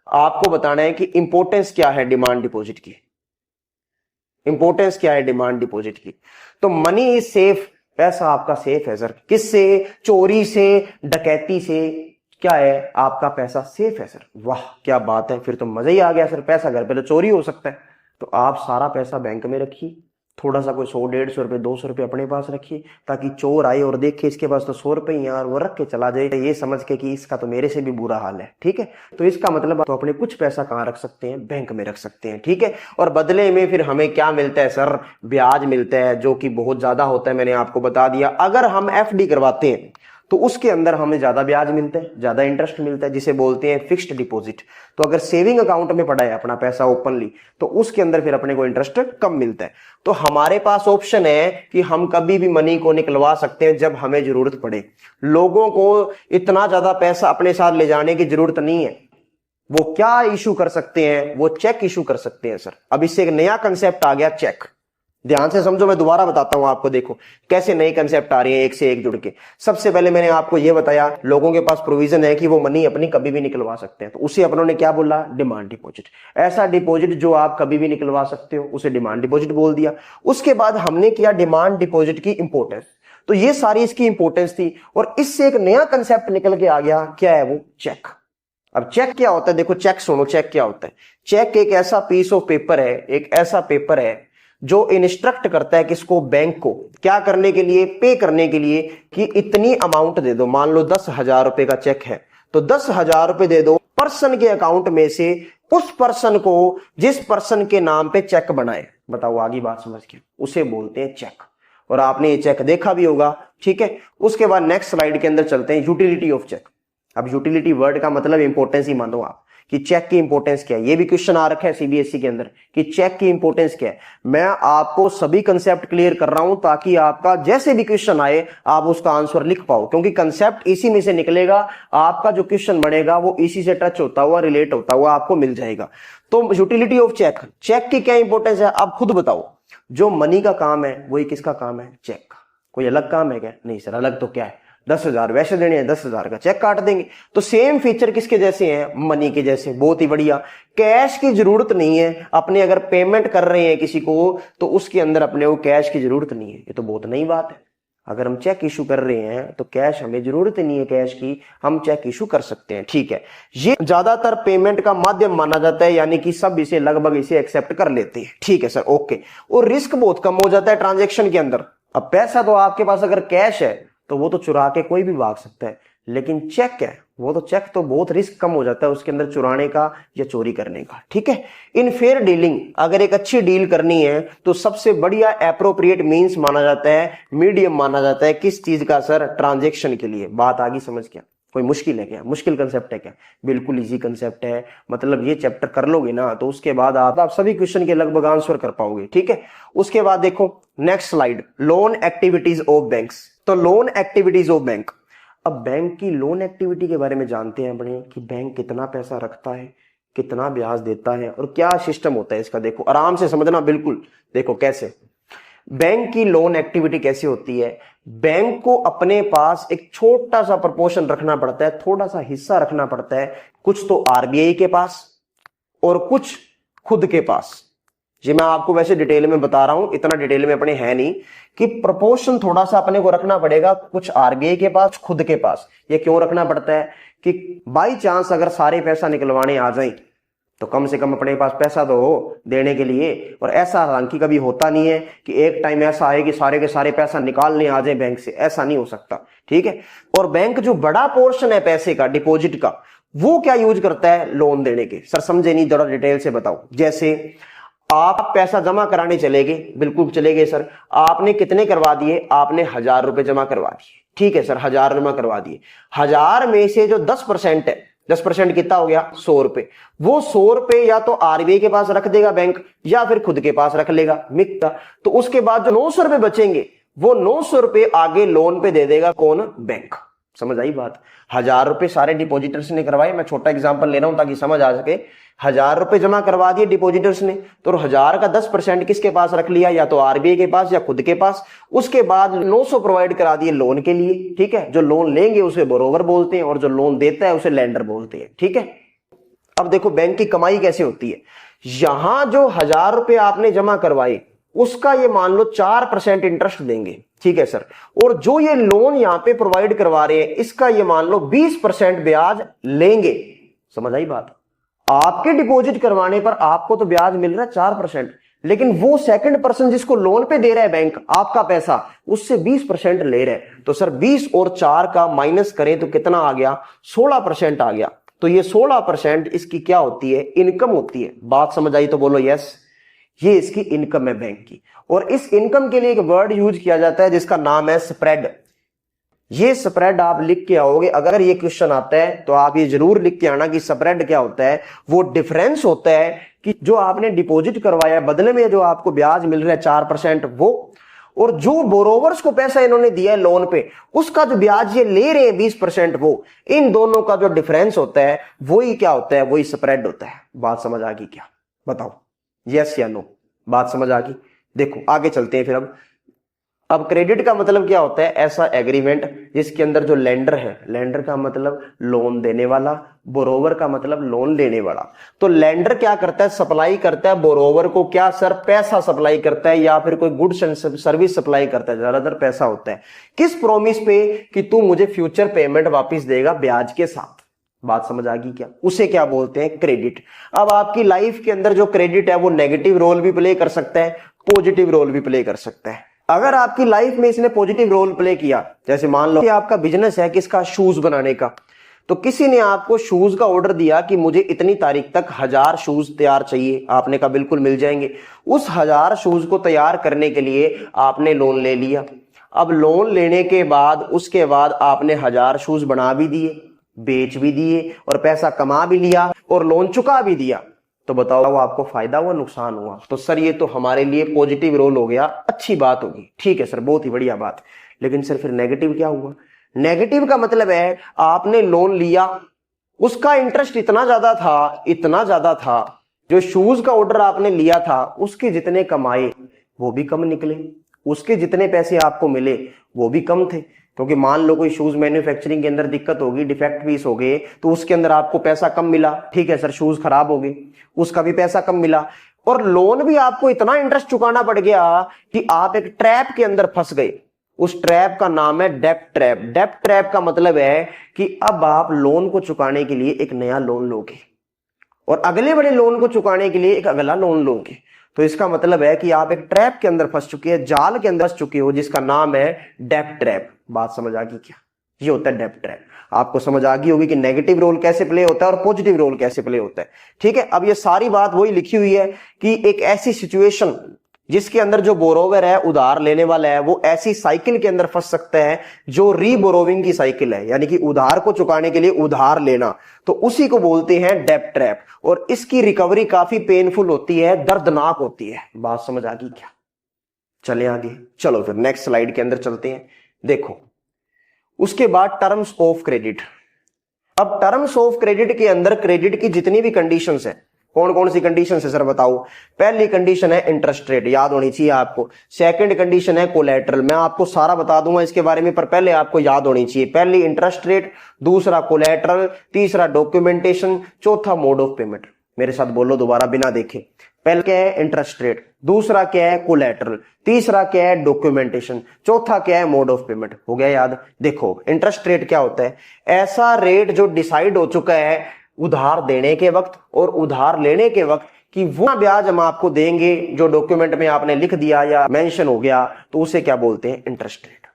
आपको बताना है कि इंपॉर्टेंस क्या है डिमांड डिपॉजिट की। इंपॉर्टेंस क्या है डिमांड डिपॉजिट की? तो मनी इज सेफ, पैसा आपका सेफ है सर। किससे? चोरी से, डकैती से क्या है? आपका पैसा सेफ है सर। वाह क्या बात है, फिर तो मजा ही आ गया सर। पैसा घर पे तो चोरी हो सकता है, तो आप सारा पैसा बैंक में रखिए, थोड़ा सा कोई 100-150 रुपए 200 रुपए अपने पास रखिए, ताकि चोर आए और देखे इसके पास तो 100 रुपए ही यार, वो रख के चला जाए ये समझ के कि इसका तो मेरे से भी बुरा हाल है। ठीक है, तो इसका मतलब तो अपने कुछ पैसा कहाँ रख सकते हैं? बैंक में रख सकते हैं। ठीक है, और बदले में फिर हमें क्या मिलता है सर? ब्याज मिलता है, जो कि बहुत ज्यादा होता है, मैंने आपको बता दिया। अगर हम एफडी करवाते हैं तो उसके अंदर हमें ज्यादा ब्याज मिलता है, ज्यादा इंटरेस्ट मिलता है, जिसे बोलते हैं फिक्स्ड डिपॉजिट। तो अगर सेविंग अकाउंट में पड़ा है अपना पैसा ओपनली, तो उसके अंदर फिर अपने को इंटरेस्ट कम मिलता है। तो हमारे पास ऑप्शन है कि हम कभी भी मनी को निकलवा सकते हैं जब हमें जरूरत पड़े। लोगों को इतना ज्यादा पैसा अपने साथ ले जाने की जरूरत नहीं है। वो क्या इशू कर सकते हैं? वो चेक इशू कर सकते हैं सर। अब इससे एक नया कंसेप्ट आ गया, चेक। ध्यान से समझो, मैं दोबारा बताता हूं आपको, देखो कैसे नए कंसेप्ट आ रहे हैं एक से एक जुड़ के। सबसे पहले मैंने आपको यह बताया लोगों के पास प्रोविजन है कि वो मनी अपनी कभी भी निकलवा सकते हैं, तो उसे अपनों ने क्या बोला? Demand deposit. ऐसा डिपॉजिट जो आप कभी भी निकलवा सकते हो उसे डिमांड डिपॉजिट बोल दिया। उसके बाद हमने किया डिमांड डिपॉजिट की इंपॉर्टेंस। तो ये सारी इसकी इंपॉर्टेंस थी, और इससे एक नया कंसेप्ट निकल के आ गया, क्या है वो? चेक। अब चेक क्या होता है? देखो चेक सुनो, चेक क्या होता है? चेक एक ऐसा पीस ऑफ पेपर है, एक ऐसा पेपर है जो इंस्ट्रक्ट करता है किसको? बैंक को। क्या करने के लिए? पे करने के लिए, कि इतनी अमाउंट दे दो। मान लो 10,000 रुपए का चेक है, तो 10,000 रुपए दे दो पर्सन के अकाउंट में से उस पर्सन को जिस पर्सन के नाम पे चेक बनाए। बताओ आगे बात समझ के, उसे बोलते हैं चेक। और आपने ये चेक देखा भी होगा। ठीक है, उसके बाद नेक्स्ट स्लाइड के अंदर चलते हैं, यूटिलिटी ऑफ चेक। अब यूटिलिटी वर्ड का मतलब इंपॉर्टेंस ही मानो आप, कि चेक की इंपॉर्टेंस क्या है। ये भी क्वेश्चन आ रखा है सीबीएसई के अंदर कि चेक की इंपॉर्टेंस क्या है। मैं आपको सभी कंसेप्ट क्लियर कर रहा हूं ताकि आपका जैसे भी क्वेश्चन आए आप उसका आंसर लिख पाओ, क्योंकि कंसेप्ट इसी में से निकलेगा। आपका जो क्वेश्चन बनेगा वो इसी से टच होता हुआ, रिलेट होता हुआ आपको मिल जाएगा। तो यूटिलिटी ऑफ चेक, चेक की क्या इंपॉर्टेंस है आप खुद बताओ। जो मनी का काम है वही किसका काम है? चेक। कोई अलग काम है क्या? नहीं सर, अलग तो क्या है, 10,000 वैसे देने हैं, 10,000 का चेक काट देंगे। तो सेम फीचर किसके जैसे हैं? मनी के जैसे। बहुत ही बढ़िया। कैश की जरूरत नहीं है अपने, अगर पेमेंट कर रहे हैं किसी को तो उसके अंदर अपने को कैश की जरूरत नहीं है। ये तो बहुत नई बात है। अगर हम चेक इशू कर रहे हैं तो कैश हमें जरूरत नहीं है, कैश की हम चेक इशू कर सकते हैं। ठीक है, ये ज्यादातर पेमेंट का माध्यम माना जाता है, यानी कि सब इसे लगभग इसे एक्सेप्ट कर लेते हैं। ठीक है सर, ओके। और रिस्क बहुत कम हो जाता है ट्रांजेक्शन के अंदर। अब पैसा तो आपके पास अगर कैश है तो वो तो चुरा के कोई भी भाग सकता है, लेकिन चेक है वो तो चेक तो बहुत रिस्क कम हो जाता है उसके अंदर चुराने का या चोरी करने का। ठीक है, इन फेयर डीलिंग अगर एक अच्छी डील करनी है तो सबसे बढ़िया एप्रोप्रिएट मींस माना जाता है, मीडियम माना जाता है किस चीज का सर, ट्रांजैक्शन के लिए। बात आगे समझ क्या, कोई मुश्किल है क्या, मुश्किल कंसेप्ट है क्या, बिल्कुल इजी कंसेप्ट है। मतलब ये चैप्टर कर लोगे ना तो उसके बाद आप सभी क्वेश्चन के लगभग आंसर कर पाओगे। ठीक है, उसके बाद देखो next slide, loan activities of banks. तो लोन एक्टिविटीज ऑफ बैंक, अब बैंक की लोन एक्टिविटी के बारे में जानते हैं अपने कि बैंक कितना पैसा रखता है, कितना ब्याज देता है और क्या सिस्टम होता है इसका। देखो आराम से समझना, बिल्कुल देखो कैसे बैंक की लोन एक्टिविटी कैसे होती है। बैंक को अपने पास एक छोटा सा प्रपोर्शन रखना पड़ता है, थोड़ा सा हिस्सा रखना पड़ता है, कुछ तो आरबीआई के पास और कुछ खुद के पास। जी मैं आपको वैसे डिटेल में बता रहा हूं, इतना डिटेल में अपने है नहीं, कि प्रपोर्शन थोड़ा सा अपने को रखना पड़ेगा, कुछ आरबीआई के पास, खुद के पास। ये क्यों रखना पड़ता है कि बाई चांस अगर सारे पैसा निकलवाने आ जाए तो कम से कम अपने पास पैसा तो हो देने के लिए। और ऐसा हालांकि कभी होता नहीं है कि एक टाइम ऐसा आए कि सारे के सारे पैसा निकालने आ जाए बैंक से, ऐसा नहीं हो सकता। ठीक है, और बैंक जो बड़ा पोर्शन है पैसे का, डिपॉजिट का, वो क्या यूज करता है, लोन देने के। सर समझे नहीं, जरा डिटेल से बताओ। जैसे आप पैसा जमा कराने चले गए, बिल्कुल चले गए सर, आपने कितने करवा दिए, आपने 1000 रुपए जमा करवा दिए। ठीक है सर, 1000 जमा करवा दिए। 1000 में से जो 10% है, 10% कितना हो गया, 100 रुपए। वो 100 रुपए या तो आरबीआई के पास रख देगा बैंक या फिर खुद के पास रख लेगा मिक्ता। तो उसके बाद जो 900 रुपए बचेंगे वो 900 रुपए आगे लोन पे दे देगा कौन, बैंक। समझ आई बात। 1000 रुपए सारे डिपॉजिटर्स ने करवाए, मैं छोटा एग्जांपल ले रहा हूं ताकि समझ आ सके। 1000 रुपए जमा करवा दिए डिपॉजिटर्स ने, तो 1000 का 10% किसके पास रख लिया, या तो आरबीआई के पास या खुद के पास। उसके बाद 900 प्रोवाइड करा दिए लोन के लिए। ठीक है, जो लोन लेंगे उसे बोरोवर बोलते हैं और जो लोन देता है उसे लेंडर बोलते हैं। ठीक है, अब देखो बैंक की कमाई कैसे होती है। यहां जो 1000 रुपए आपने जमा करवाए उसका ये मान लो 4% इंटरेस्ट देंगे। ठीक है सर, और जो ये लोन यहां पे प्रोवाइड करवा रहे हैं इसका ये मान लो 20% ब्याज लेंगे। समझ आई बात। आपके डिपॉजिट करवाने पर आपको तो ब्याज मिल रहा है 4%, लेकिन वो सेकंड पर्सन जिसको लोन पे दे रहा है बैंक आपका पैसा, उससे 20% ले रहा है। तो सर 20 और 4 का माइनस करें तो कितना आ गया, 16% आ गया। तो ये 16% इसकी क्या होती है, इनकम होती है। बात समझ आई तो बोलो यस। ये इसकी इनकम है बैंक की। और इस इनकम के लिए एक वर्ड यूज किया जाता है जिसका नाम है स्प्रेड। ये स्प्रेड आप लिख के आओगे, अगर ये क्वेश्चन आता है तो आप ये जरूर लिख के आना कि स्प्रेड क्या होता है। वो डिफरेंस होता है कि जो आपने डिपॉजिट करवाया बदले में जो आपको ब्याज मिल रहा है 4% वो, और जो बोरोवर्स को पैसा इन्होंने दिया है लोन पे उसका जो ब्याज ये ले रहे हैं 20% वो, इन दोनों का जो डिफरेंस होता है वही क्या होता है, वही स्प्रेड होता है। बात समझ आ गई क्या, बताओ यस या नो। बात समझ आ गई। देखो आगे चलते हैं फिर। अब क्रेडिट का मतलब क्या होता है, ऐसा एग्रीमेंट जिसके अंदर जो लेंडर है, लेंडर का मतलब लोन देने वाला, बोरोवर का मतलब लोन लेने वाला। तो लेंडर क्या करता है, सप्लाई करता है बोरोवर को, क्या सर, पैसा सप्लाई करता है या फिर कोई गुड्स एंड सर्विस सप्लाई करता है, ज्यादातर पैसा होता है। किस प्रॉमिस पे, कि तू मुझे फ्यूचर पेमेंट वापिस देगा ब्याज के साथ। बात समझ आ गई क्या, उसे क्या बोलते हैं, क्रेडिट। अब आपकी लाइफ के अंदर जो क्रेडिट है वो नेगेटिव रोल भी प्ले कर सकता है, पॉजिटिव रोल भी प्ले कर सकता है। अगर आपकी लाइफ में इसने पॉजिटिव रोल प्ले किया, जैसे मान लो कि आपका बिजनेस है किसका, शूज बनाने का, तो किसी ने आपको शूज का ऑर्डर दिया कि मुझे इतनी तारीख तक 1000 शूज तैयार चाहिए, आपने कहा बिल्कुल मिल जाएंगे। उस 1000 शूज को तैयार करने के लिए आपने लोन ले लिया। अब लोन लेने के बाद उसके बाद आपने 1000 शूज बना भी दिए, बेच भी दिए और पैसा कमा भी लिया और लोन चुका भी दिया। तो बताओ वो आपको फायदा हुआ, नुकसान हुआ। तो सर ये तो हमारे लिए पॉजिटिव रोल हो गया, अच्छी बात होगी। ठीक है सर, बहुत ही बढ़िया बात। लेकिन सर फिर नेगेटिव क्या हुआ, नेगेटिव का मतलब है आपने लोन लिया, उसका इंटरेस्ट इतना ज्यादा था, इतना ज्यादा था, जो शूज का ऑर्डर आपने लिया था उसके जितने कमाए वो भी कम निकले, उसके जितने पैसे आपको मिले वो भी कम थे। क्योंकि मान लो कोई शूज मैन्युफैक्चरिंग के अंदर दिक्कत होगी, डिफेक्ट पीस हो गए, तो उसके अंदर आपको पैसा कम मिला। ठीक है सर, शूज खराब हो गए, उसका भी पैसा कम मिला। और लोन भी आपको इतना इंटरेस्ट चुकाना पड़ गया कि आप एक ट्रैप के अंदर फंस गए। उस ट्रैप का नाम है डेब्ट ट्रैप। डेब्ट ट्रैप का मतलब है कि अब आप लोन को चुकाने के लिए एक नया लोन लोगे और अगले बड़े लोन को चुकाने के लिए एक अगला लोन लोगे। तो इसका मतलब है कि आप एक ट्रैप के अंदर फंस चुके हैं, जाल के अंदर फंस चुके हो, जिसका नाम है डेब्ट ट्रैप। बात समझ आ गई क्या? ये होता है डेब्ट ट्रैप। आपको समझ आ गई होगी कि नेगेटिव रोल कैसे प्ले होता है और पॉजिटिव रोल कैसे प्ले होता है। ठीक है, अब ये सारी बात वही लिखी हुई है कि एक ऐसी सिचुएशन जिसके अंदर जो बोरोवर है, उधार लेने वाला है, वो ऐसी साइकिल के अंदर फंस सकता है जो रीबोरोविंग की साइकिल है, यानी कि उधार को चुकाने के लिए उधार लेना, तो उसी को बोलते हैं डेब्ट ट्रैप। और इसकी रिकवरी काफी पेनफुल होती है, दर्दनाक होती है। बात समझ आ गई क्या? चले आगे, चलो फिर नेक्स्ट स्लाइड के अंदर चलते हैं। देखो, उसके बाद टर्म्स ऑफ क्रेडिट। अब टर्म्स ऑफ क्रेडिट के अंदर क्रेडिट की जितनी भी कंडीशंस है, कौन कौन सी कंडीशन है सर बताओ? पहली कंडीशन है इंटरेस्ट रेट, याद होनी चाहिए आपको। सेकंड कंडीशन है कोलेटरल, मैं आपको सारा बता दूंगा इसके बारे में, पर पहले आपको याद होनी चाहिए। पहली इंटरेस्ट रेट, दूसरा कोलेटरल, तीसरा डॉक्यूमेंटेशन, चौथा मोड ऑफ पेमेंट। मेरे साथ बोलो दोबारा बिना देखे। पहले क्या है? इंटरेस्ट रेट, दूसरा क्या है? कोलेटरल, तीसरा क्या है? डॉक्यूमेंटेशन, चौथा क्या है? Mode of payment. हो गया याद? देखो, इंटरेस्ट रेट क्या होता है? ऐसा रेट जो डिसाइड हो चुका है उधार देने के वक्त और उधार लेने के वक्त कि वो ब्याज हम आपको देंगे जो डॉक्यूमेंट में आपने लिख दिया या मेंशन हो गया, तो उसे क्या बोलते हैं? Interest rate.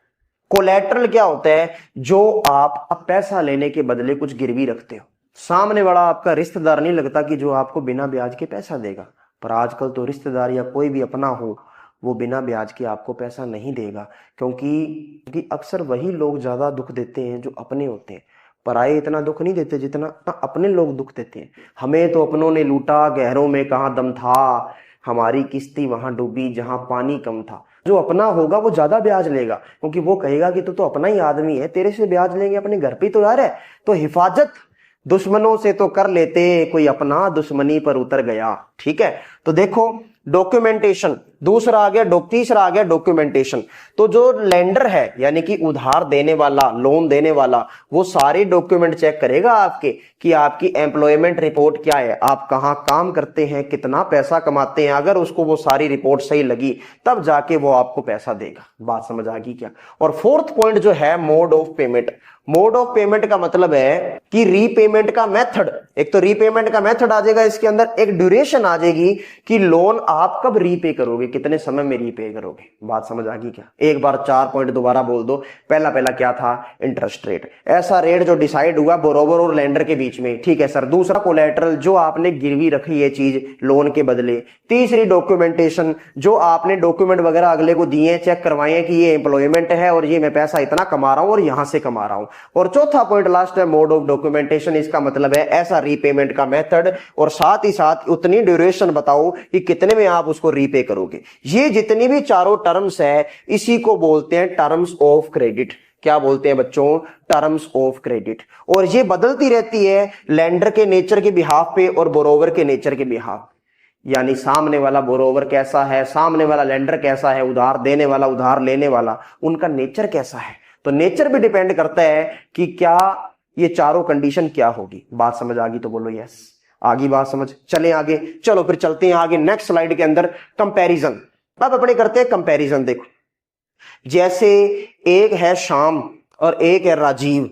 कोलेटरल क्या होता है? जो आप पैसा लेने के बदले कुछ गिरवी रखते हो, सामने वाला आपका रिश्तेदार नहीं लगता कि जो आपको बिना ब्याज के पैसा देगा, पर आजकल तो रिश्तेदार या कोई भी अपना हो वो बिना ब्याज के आपको पैसा नहीं देगा, क्योंकि अक्सर वही लोग ज्यादा दुख देते हैं जो अपने होते हैं। पराये इतना दुख नहीं देते जितना अपने लोग दुख देते हैं। हमें तो अपनों ने लूटा, गहरों में कहां दम था, हमारी किस्ती वहां डूबी जहां पानी कम था। जो अपना होगा वो ज्यादा ब्याज लेगा, क्योंकि वो कहेगा कि तू तो अपना ही आदमी है, तेरे से ब्याज लेंगे, अपने घर पे तो यार है। तो हिफाजत दुश्मनों से तो कर लेते, कोई अपना दुश्मनी पर उतर गया। ठीक है, तो देखो डॉक्यूमेंटेशन, दूसरा आ गया, तीसरा आ गया डॉक्यूमेंटेशन। तो जो लेंडर है यानी कि उधार देने वाला, लोन देने वाला, वो सारे डॉक्यूमेंट चेक करेगा आपके कि आपकी एम्प्लॉयमेंट रिपोर्ट क्या है, आप कहां काम करते हैं, कितना पैसा कमाते हैं। अगर उसको वो सारी रिपोर्ट सही लगी तब जाके वो आपको पैसा देगा। बात समझ आ गई क्या? और फोर्थ पॉइंट जो है mode of payment. Mode of payment का मतलब है कि रीपेमेंट का मेथड। एक तो रीपेमेंट का मेथड आ जाएगा इसके अंदर, एक ड्यूरेशन आ जाएगी कि लोन आप कब रीपे करोगे, कितने समय में रीपे करोगे। बात समझ आ गई क्या? एक बार 4 पॉइंट दोबारा बोल दो। पहला क्या था? इंटरेस्ट रेट, ऐसा रेट जो डिसाइड हुआ बोरोवर और लेंडर के बीच में। ठीक है सर। दूसरा कोलेटरल, जो आपने गिरवी रखी है चीज लोन के बदले। तीसरी डॉक्यूमेंटेशन, जो आपने डॉक्यूमेंट वगैरह अगले को दिए, चेक करवाए कि ये एम्प्लॉयमेंट है और ये मैं पैसा इतना कमा रहा हूं और यहां से कमा रहा हूं। और चौथा पॉइंट लास्ट है मोड ऑफ डॉक्यूमेंटेशन। इसका मतलब है ऐसा रीपेमेंट का मेथड, और साथ ही साथ उतनी ड्यूरेशन बताओ कि कितने में आप उसको रीपे करोगे। ये जितनी भी चारों टर्म्स है इसी को बोलते हैं टर्म्स ऑफ क्रेडिट। क्या बोलते हैं बच्चों? Terms of credit. और ये बदलती रहती है लेंडर के नेचर के बिहाफ पे और बोरोवर के नेचर के बिहाफ। यानी सामने वाला बोरोवर कैसा है, सामने वाला लेंडर कैसा है, उधार देने वाला उधार लेने वाला, उनका नेचर कैसा है। तो नेचर भी डिपेंड करता है कि क्या ये चारों कंडीशन क्या होगी। बात समझ आ गई तो बोलो यस। आगे बात समझ? चलें आगे, चलो फिर चलते हैं आगे नेक्स्ट स्लाइड के अंदर। कंपैरिजन। अब अपने करते हैं कंपैरिजन। देखो, जैसे एक है श्याम और एक है राजीव।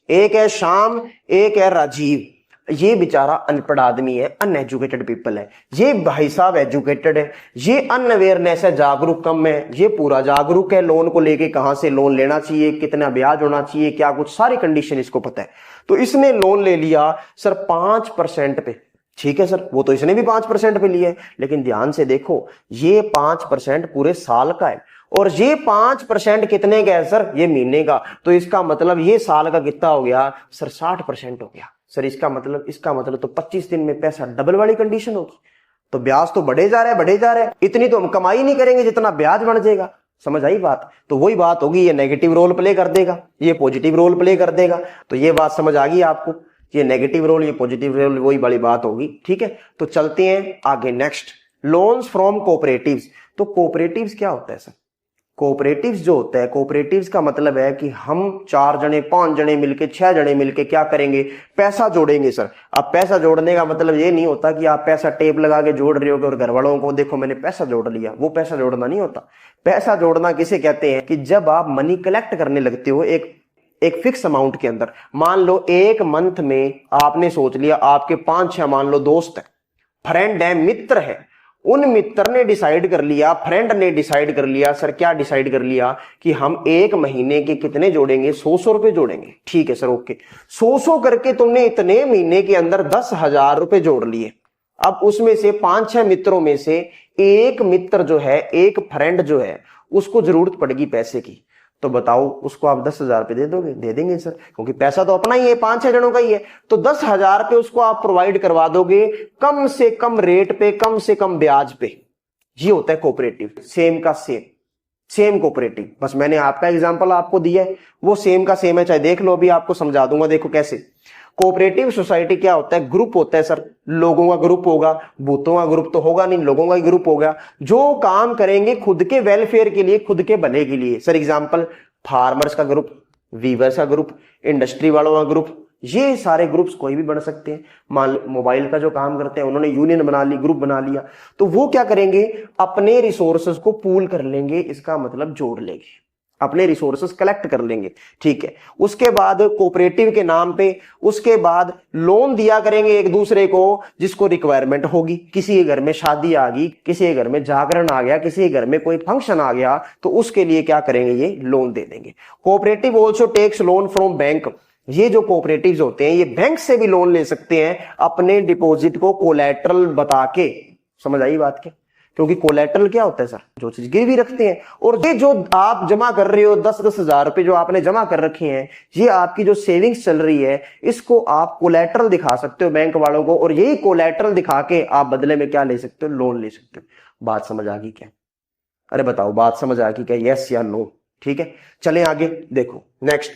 एक है श्याम, एक है राजीव। ये बेचारा अनपढ़ आदमी है, अनएजुकेटेड पीपल है। ये भाई साहब एजुकेटेड है। ये अनअवेयरनेस है, जागरूक कम है। ये पूरा जागरूक है लोन को लेके, कहां से लोन लेना चाहिए, कितना ब्याज होना चाहिए, क्या कुछ सारी कंडीशन इसको पता है। तो इसने लोन ले लिया सर 5% पे। ठीक है सर, वो तो इसने भी 5% पे लिया है, लेकिन ध्यान से देखो ये 5% पूरे साल का है और ये 5% कितने का है सर? ये महीने का। तो इसका मतलब ये साल का कितना हो गया सर? 60% हो गया सर। इसका मतलब तो 25 दिन में पैसा डबल वाली कंडीशन होगी। तो ब्याज तो बढ़े जा रहा है। इतनी तो हम कमाई नहीं करेंगे जितना ब्याज बढ़ जाएगा। समझ आई बात? तो वही बात होगी, ये नेगेटिव रोल प्ले कर देगा, ये पॉजिटिव रोल प्ले कर देगा। तो ये बात समझ आ गई आपको? ये नेगेटिव रोल, ये पॉजिटिव रोल, वही बड़ी बात होगी। ठीक है, तो चलते हैं आगे नेक्स्ट। Loans from cooperatives. तो कोऑपरेटिव्स क्या होता है सर? कोऑपरेटिव्स जो होता है, कोऑपरेटिव्स का मतलब है कि हम 4 जने 5 जने मिलके 6 जने मिलके क्या करेंगे? पैसा जोड़ेंगे सर। अब पैसा जोड़ने का मतलब ये नहीं होता कि आप पैसा टेप लगा के जोड़ रहे हो और घर वालों को देखो मैंने पैसा जोड़ लिया। वो पैसा जोड़ना नहीं होता। पैसा जोड़ना किसे कहते हैं? कि जब आप मनी कलेक्ट करने लगते हो एक फिक्स अमाउंट के अंदर। मान लो एक मंथ में आपने सोच लिया आपके 5-6 मान लो दोस्त है, फ्रेंड है, मित्र है, उन मित्र ने डिसाइड कर लिया, फ्रेंड ने डिसाइड कर लिया, सर क्या डिसाइड कर लिया कि हम एक महीने के कितने जोड़ेंगे, 100 रुपए जोड़ेंगे। ठीक है सर, ओके। 100 करके तुमने इतने महीने के अंदर 10,000 रुपए जोड़ लिए। अब उसमें से 5-6 मित्रों में से एक मित्र जो है, एक फ्रेंड जो है, उसको जरूरत पड़ेगी पैसे की, तो बताओ उसको आप 10,000 रुपए दे दोगे? दे देंगे सर, क्योंकि पैसा तो अपना ही है, 5-6 जनों का ही है। तो 10,000 रुपए उसको आप प्रोवाइड करवा दोगे कम से कम रेट पे, कम से कम ब्याज पे। ये होता है कोऑपरेटिव, सेम का सेम, सेम कोऑपरेटिव। बस मैंने आपका एग्जांपल आपको दिया है, वो सेम का सेम है, चाहे देख लो, अभी आपको समझा दूंगा। देखो कैसे कोऑपरेटिव सोसाइटी क्या होता है, ग्रुप होता है सर, लोगों का ग्रुप होगा, भूतों का ग्रुप तो होगा नहीं, लोगों का ही ग्रुप होगा, जो काम करेंगे खुद के वेलफेयर के लिए, खुद के भले के लिए। सर एग्जांपल, फार्मर्स का ग्रुप, वीवर्स का ग्रुप, इंडस्ट्री वालों का ग्रुप, ये सारे ग्रुप्स कोई भी बन सकते हैं। मान मोबाइल का जो काम करते हैं, उन्होंने यूनियन बना ली, ग्रुप बना लिया, तो वो क्या करेंगे, अपने रिसोर्सेज को पूल कर लेंगे, इसका मतलब जोड़ लेंगे, अपने रिसोर्सेस कलेक्ट कर लेंगे। ठीक है, उसके बाद कोऑपरेटिव के नाम पे, उसके बाद लोन दिया करेंगे एक दूसरे को जिसको रिक्वायरमेंट होगी। किसी के घर में शादी आ गई, किसी के घर में जागरण आ गया, किसी के घर में कोई फंक्शन आ गया, तो उसके लिए क्या करेंगे, ये लोन दे देंगे। Cooperative also takes loan from bank. ये जो कोऑपरेटिव्स होते हैं, ये बैंक से भी लोन ले सकते हैं अपने डिपॉजिट को कोलैटरल बता के। समझ आई बात क्या? क्योंकि कोलैटरल क्या होता है सर, जो चीज गिरवी रखते हैं। और ये जो आप जमा कर रहे हो 10-10 हजार रुपए जो आपने जमा कर रखे हैं, ये आपकी जो सेविंग्स चल रही है, इसको आप कोलैटरल दिखा सकते हो बैंक वालों को, और यही कोलैटरल दिखा के आप बदले में क्या ले सकते हो, लोन ले सकते हो। बात समझ आ गई क्या? अरे बताओ, बात समझ आ गई क्या, यस या नो? ठीक है, चलें आगे। देखो नेक्स्ट,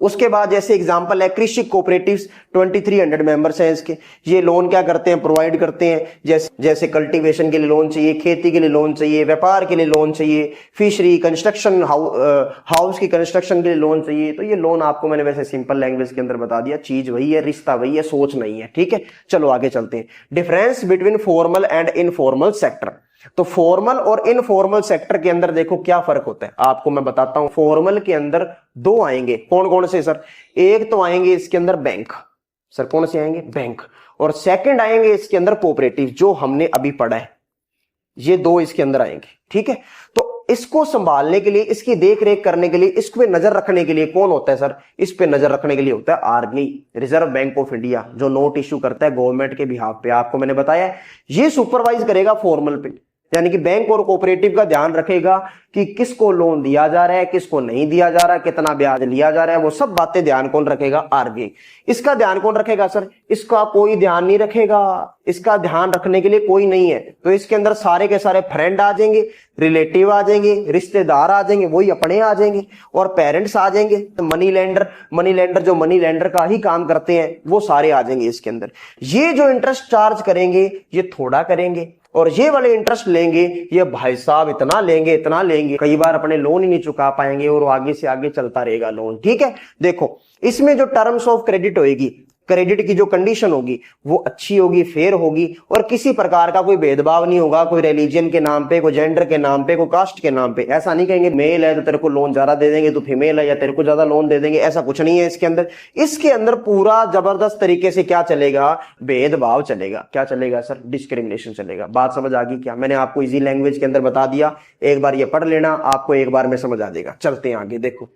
उसके बाद जैसे एग्जांपल है कृषि कोऑपरेटिव्स, 2300 मेंबर्स हैं इसके। ये लोन क्या करते हैं, प्रोवाइड करते हैं, जैसे कल्टीवेशन के लिए लोन चाहिए, खेती के लिए लोन चाहिए, व्यापार के लिए लोन चाहिए, फिशरी, कंस्ट्रक्शन, हाउस की कंस्ट्रक्शन के लिए लोन चाहिए। तो ये लोन आपको मैंने वैसे सिंपल लैंग्वेज के अंदर बता दिया, चीज वही है, रिश्ता वही है, सोच नहीं है। ठीक है, चलो आगे चलते हैं। Difference between formal and informal sector. तो फॉर्मल और इनफॉर्मल सेक्टर के अंदर देखो क्या फर्क होता है, आपको मैं बताता हूं। फॉर्मल के अंदर दो आएंगे, कौन कौन से सर? एक तो आएंगे इसके अंदर बैंक, सर कौन से आएंगे, बैंक। और सेकंड आएंगे इसके अंदर कोऑपरेटिव, जो हमने अभी पढ़ा है। ये दो इसके अंदर आएंगे। ठीक है, तो इसको संभालने के लिए, इसकी देख रेख करने के लिए, इस पे नजर रखने के लिए कौन होता है सर? इस पे नजर रखने के लिए होता है RBI, reserve bank of India, जो नोट इश्यू करता है गवर्नमेंट के बिहाफ पे। आपको मैंने बताया ये सुपरवाइज करेगा फॉर्मल पे, यानी कि बैंक और कोऑपरेटिव का ध्यान रखेगा कि किसको लोन दिया जा रहा है, किसको नहीं दिया जा रहा है, कितना ब्याज लिया जा रहा है, वो सब बातें ध्यान कौन रखेगा? आरबीआई। इसका ध्यान कौन रखेगा सर? इसका कोई ध्यान नहीं रखेगा, इसका ध्यान रखने के लिए कोई नहीं है। तो इसके अंदर सारे के सारे फ्रेंड आ जाएंगे, रिलेटिव आ जाएंगे, रिश्तेदार आ जाएंगे, वही अपने आ जाएंगे, और पेरेंट्स आ जाएंगे। तो मनी लेंडर जो मनी लेंडर का ही काम करते हैं, वो सारे आ जाएंगे इसके अंदर। ये जो इंटरेस्ट चार्ज करेंगे, ये थोड़ा करेंगे, और ये वाले इंटरेस्ट लेंगे, ये भाई साहब इतना लेंगे, इतना लेंगे, कई बार अपने लोन ही नहीं चुका पाएंगे, और आगे से आगे चलता रहेगा लोन। ठीक है, देखो इसमें जो टर्म्स ऑफ क्रेडिट होगी, क्रेडिट की जो कंडीशन होगी, वो अच्छी होगी, फेयर होगी, और किसी प्रकार का कोई भेदभाव नहीं होगा, कोई रिलीजन के नाम पे, कोई जेंडर के नाम पे, कोई कास्ट के नाम पे। ऐसा नहीं कहेंगे मेल है तो तेरे को लोन ज्यादा दे देंगे, तो फीमेल है या तेरे को ज्यादा लोन दे देंगे, ऐसा कुछ नहीं है इसके अंदर। इसके अंदर पूरा जबरदस्त तरीके से क्या चलेगा? भेदभाव चलेगा। क्या चलेगा सर? डिस्क्रिमिनेशन चलेगा। बात समझ आ गई क्या? मैंने आपको इजी लैंग्वेज के अंदर बता दिया, एक बार ये पढ़ लेना, आपको एक बार में समझ आ जाएगा। चलते हैं आगे। देखो,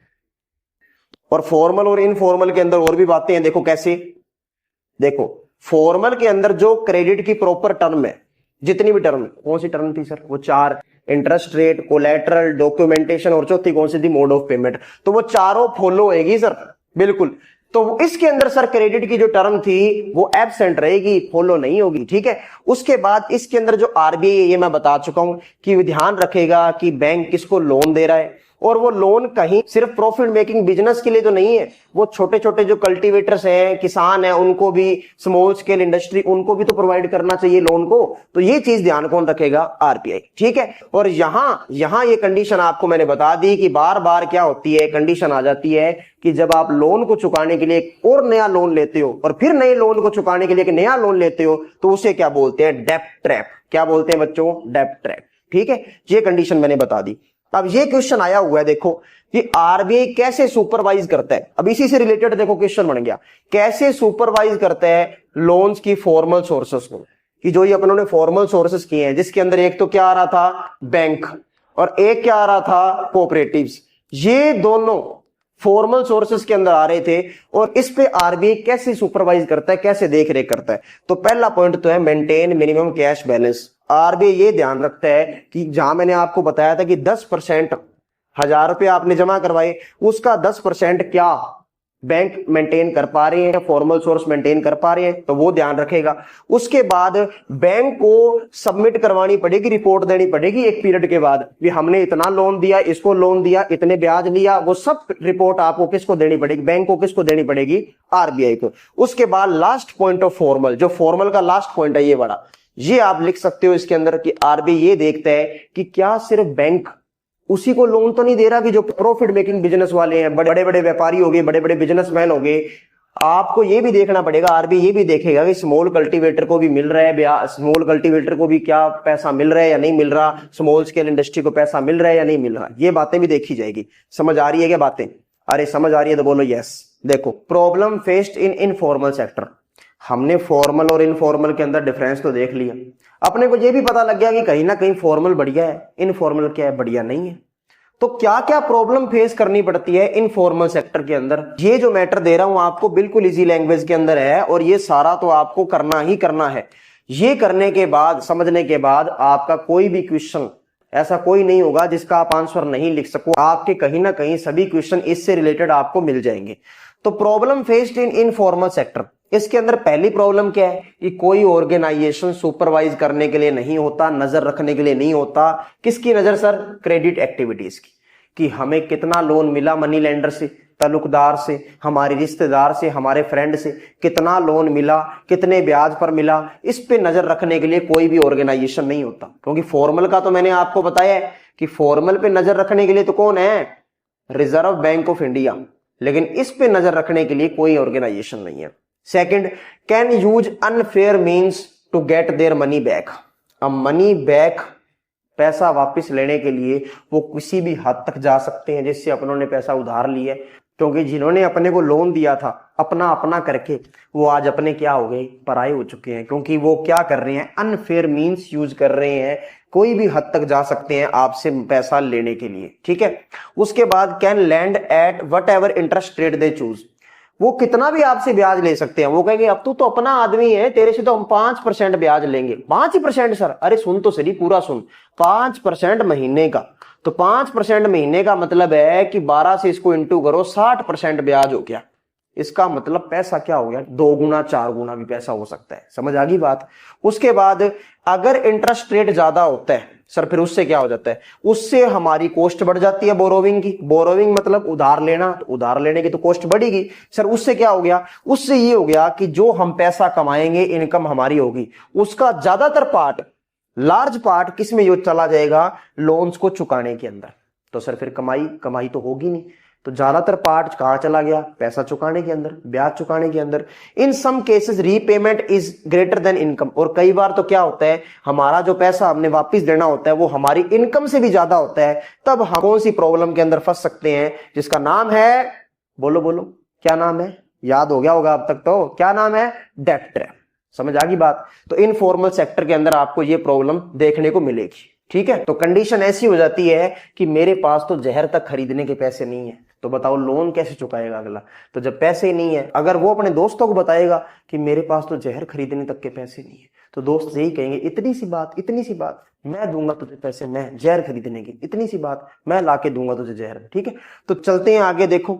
और फॉर्मल और इनफॉर्मल के अंदर और भी बातें हैं। देखो कैसे, देखो फॉर्मल के अंदर जो क्रेडिट की प्रॉपर टर्म है, जितनी भी टर्म, कौन सी टर्म थी सर? वो 4, इंटरेस्ट रेट, कोलैटरल, डॉक्यूमेंटेशन, और चौथी कौन सी थी? Mode of payment. तो वो चारों फॉलो होएगी सर, बिल्कुल। तो इसके अंदर सर क्रेडिट की जो टर्म थी वो एब्सेंट रहेगी, फॉलो नहीं होगी। ठीक है, उसके बाद इसके अंदर जो आरबीआई है, ये मैं बता चुका हूं कि ध्यान रखेगा कि बैंक किसको लोन दे रहा है, और वो लोन कहीं सिर्फ प्रॉफिट मेकिंग बिजनेस के लिए तो नहीं है, वो छोटे छोटे जो कल्टीवेटर्स हैं, किसान हैं, उनको भी, स्मॉल स्केल इंडस्ट्री, उनको भी तो प्रोवाइड करना चाहिए लोन को। तो ये चीज ध्यान कौन रखेगा? आरबीआई। ठीक है, और यहां ये कंडीशन आपको मैंने बता दी कि बार बार क्या होती है, कंडीशन आ जाती है कि जब आप लोन को चुकाने के लिए एक और नया लोन लेते हो, और फिर नए लोन को चुकाने के लिए एक नया लोन लेते हो, तो उसे क्या बोलते हैं? डेब्ट ट्रैप। क्या बोलते हैं बच्चों? डेब्ट ट्रैप। ठीक है, ये कंडीशन मैंने बता दी। अब ये क्वेश्चन आया हुआ है, देखो कि आरबीआई कैसे सुपरवाइज करता है। अब इसी से रिलेटेड देखो क्वेश्चन बन गया, कैसे सुपरवाइज करता है लोन्स की फॉर्मल सोर्सेस को। कि जो ये अपनों ने फॉर्मल सोर्सेस किए हैं, जिसके अंदर एक तो क्या आ रहा था, बैंक, और एक क्या आ रहा था, कोऑपरेटिव्स। ये दोनों फॉर्मल सोर्सेस के अंदर आ रहे थे, और इस पे आरबीआई कैसे सुपरवाइज करता है, कैसे देख रेख करता है। तो पहला पॉइंट तो है maintain minimum cash balance. RBI ये ध्यान रखता है कि जहां मैंने आपको बताया था कि 10% 1000 रुपए आपने जमा करवाए, उसका 10% क्या बैंक मेंटेन कर पा रहे हैं, फॉर्मल सोर्स मेंटेन कर पा रहे हैं, तो वो ध्यान रखेगा। उसके बाद बैंक को सबमिट करवानी पड़ेगी, रिपोर्ट देनी पड़ेगी एक पीरियड के बाद, कि हमने इतना लोन दिया, इसको लोन दिया, इतने ब्याज लिया, वो सब रिपोर्ट आपको किसको देनी पड़ेगी, बैंक को किसको देनी पड़ेगी, आरबीआई को। उसके बाद लास्ट पॉइंट ऑफ फॉर्मल, जो फॉर्मल का लास्ट पॉइंट है ये बड़ा, ये आप लिख सकते हो इसके अंदर कि आरबीआई ये देखता है कि क्या सिर्फ बैंक उसी को लोन तो नहीं दे रहा कि जो प्रॉफिट मेकिंग बिजनेस वाले हैं, बड़े बड़े व्यापारी हो गए, बड़े बड़े बिजनेसमैन हो गए। आपको ये भी देखना पड़ेगा, आरबीआई ये भी देखेगा कि स्मॉल कल्टीवेटर को भी मिल रहा है, स्मॉल कल्टीवेटर को भी क्या पैसा मिल रहा है या नहीं मिल रहा, स्मॉल स्केल इंडस्ट्री को पैसा मिल रहा है या नहीं मिल रहा, ये बातें भी देखी जाएगी। समझ आ रही है क्या बातें? अरे समझ आ रही है तो बोलो यस। देखो, problem faced in informal sector, हमने फॉर्मल और इनफॉर्मल के अंदर डिफरेंस तो देख लिया। अपने को यह भी पता लग गया कि कहीं ना कहीं फॉर्मल बढ़िया है, इनफॉर्मल क्या है, बढ़िया नहीं है। तो क्या क्या प्रॉब्लम फेस करनी पड़ती है इनफॉर्मल सेक्टर के अंदर, ये जो मैटर दे रहा हूं आपको बिल्कुल इजी लैंग्वेज के अंदर है, और ये सारा तो आपको करना ही करना है। ये करने के बाद, समझने के बाद, आपका कोई भी क्वेश्चन ऐसा कोई नहीं होगा जिसका आप आंसर नहीं लिख सको। आपके कहीं ना कहीं सभी क्वेश्चन इससे रिलेटेड आपको मिल जाएंगे। तो problem faced in informal sector, इसके अंदर पहली प्रॉब्लम क्या है कि कोई ऑर्गेनाइजेशन सुपरवाइज करने के लिए नहीं होता, नजर रखने के लिए नहीं होता। किसकी नजर सर? क्रेडिट एक्टिविटीज की, कि हमें कितना लोन मिला मनी लेंडर से, ताल्लुकदार से, हमारे रिश्तेदार से, हमारे फ्रेंड से, कितना लोन मिला, कितने ब्याज पर मिला, इस पे नजर रखने के लिए कोई भी ऑर्गेनाइजेशन नहीं होता। क्योंकि फॉर्मल का तो मैंने आपको बताया है कि फॉर्मल पे नजर रखने के लिए तो कौन है? Reserve bank of India. लेकिन इस पे नजर रखने के लिए कोई ऑर्गेनाइजेशन नहीं है। Second, can use unfair means to get their money back. अब मनी बैक, पैसा वापस लेने के लिए वो किसी भी हद तक जा सकते हैं जिससे अपनों ने पैसा उधार लिया, क्योंकि जिन्होंने अपने को लोन दिया था अपना अपना करके, वो आज अपने क्या हो गए, पराए हो चुके हैं। क्योंकि वो क्या कर रहे हैं, अनफेयर मींस यूज कर रहे हैं, कोई भी हद तक जा सकते हैं आपसे पैसा लेने के लिए, ठीक है। उसके बाद can land at what ever interest rate they choose, वो कितना भी आपसे ब्याज ले सकते हैं। वो कहेंगे अब तू तो अपना आदमी है, तेरे से तो हम 5% ब्याज लेंगे। 5% सर? अरे सुन तो सही, पूरा सुन, 5% महीने का। तो 5% महीने का मतलब है कि 12 से इसको इंटू करो, 60% ब्याज हो गया। इसका मतलब पैसा क्या हो गया, 2 गुना 4 गुना भी पैसा हो सकता है। समझ आ गई बात? उसके बाद अगर इंटरेस्ट रेट ज्यादा होता है सर, फिर उससे क्या हो जाता है, उससे हमारी कॉस्ट बढ़ जाती है बोरोविंग की। बोरोविंग मतलब उधार लेना, तो उधार लेने की तो कॉस्ट बढ़ेगी सर। उससे क्या हो गया, उससे ये हो गया कि जो हम पैसा कमाएंगे, इनकम हमारी होगी, उसका ज्यादातर पार्ट, लार्ज पार्ट किस में यूज चला जाएगा, लोन्स को चुकाने के अंदर। तो सर फिर कमाई तो होगी नहीं, तो ज्यादातर पार्ट कहां चला गया, पैसा चुकाने के अंदर, ब्याज चुकाने के अंदर। In some cases repayment is greater than income, और कई बार तो क्या होता है, हमारा जो पैसा हमने वापस देना होता है वो हमारी इनकम से भी ज्यादा होता है। तब हम कौन सी प्रॉब्लम के अंदर फंस सकते हैं, जिसका नाम है, बोलो बोलो क्या नाम है, याद हो गया होगा अब तक तो, क्या नाम है, डेट ट्रैप। समझ आ गई बात? तो इनफॉर्मल सेक्टर के अंदर आपको ये प्रॉब्लम देखने को मिलेगी, ठीक है। तो कंडीशन ऐसी हो जाती है कि मेरे पास तो जहर तक खरीदने के पैसे नहीं है, तो बताओ लोन कैसे चुकाएगा अगला। तो जब पैसे ही नहीं है, अगर वो अपने दोस्तों को बताएगा कि मेरे पास तो जहर खरीदने तक के पैसे नहीं है, तो दोस्त यही कहेंगे, इतनी सी बात मैं दूंगा तुझे पैसे, मैं जहर खरीदने की, इतनी सी बात मैं लाके दूंगा तुझे जहर, ठीक है। तो चलते हैं आगे, देखो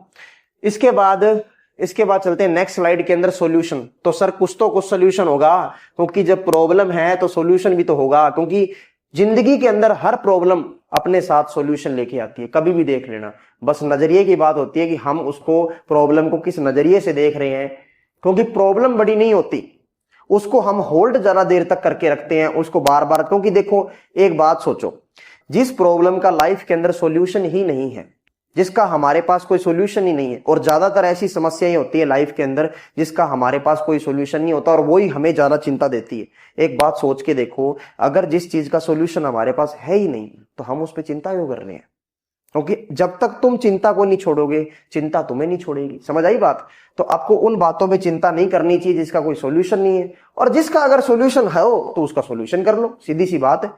इसके बाद चलते हैं नेक्स्ट स्लाइड के अंदर, सॉल्यूशन। तो सर कुछ तो कुछ सॉल्यूशन होगा, क्योंकि जब प्रॉब्लम है तो सॉल्यूशन भी तो होगा, क्योंकि जिंदगी के अंदर हर प्रॉब्लम अपने साथ सॉल्यूशन लेके आती है। कभी भी देख लेना, बस नजरिए की बात होती है कि हम उसको, प्रॉब्लम को किस नजरिए से देख रहे हैं। क्योंकि प्रॉब्लम बड़ी नहीं होती, उसको हम होल्ड ज्यादा देर तक करके रखते हैं, उसको बार बार। क्योंकि देखो एक बात सोचो, जिस प्रॉब्लम का लाइफ के अंदर सॉल्यूशन ही नहीं है, जिसका हमारे पास कोई सॉल्यूशन ही नहीं है, और ज्यादातर ऐसी समस्याएं होती है लाइफ के अंदर जिसका हमारे पास कोई सॉल्यूशन नहीं होता, और वही हमें ज्यादा चिंता देती है। एक बात सोच के देखो, अगर जिस चीज का सॉल्यूशन हमारे पास है ही नहीं, तो हम उस पर चिंता क्यों कर रहे हैं? ओके, जब तक तुम चिंता को नहीं छोड़ोगे, चिंता तुम्हें नहीं छोड़ेगी। समझ आई बात? तो आपको उन बातों पे चिंता नहीं करनी चाहिए जिसका कोई सॉल्यूशन नहीं है, और जिसका अगर सॉल्यूशन है तो उसका सॉल्यूशन कर लो, सीधी सी बात है।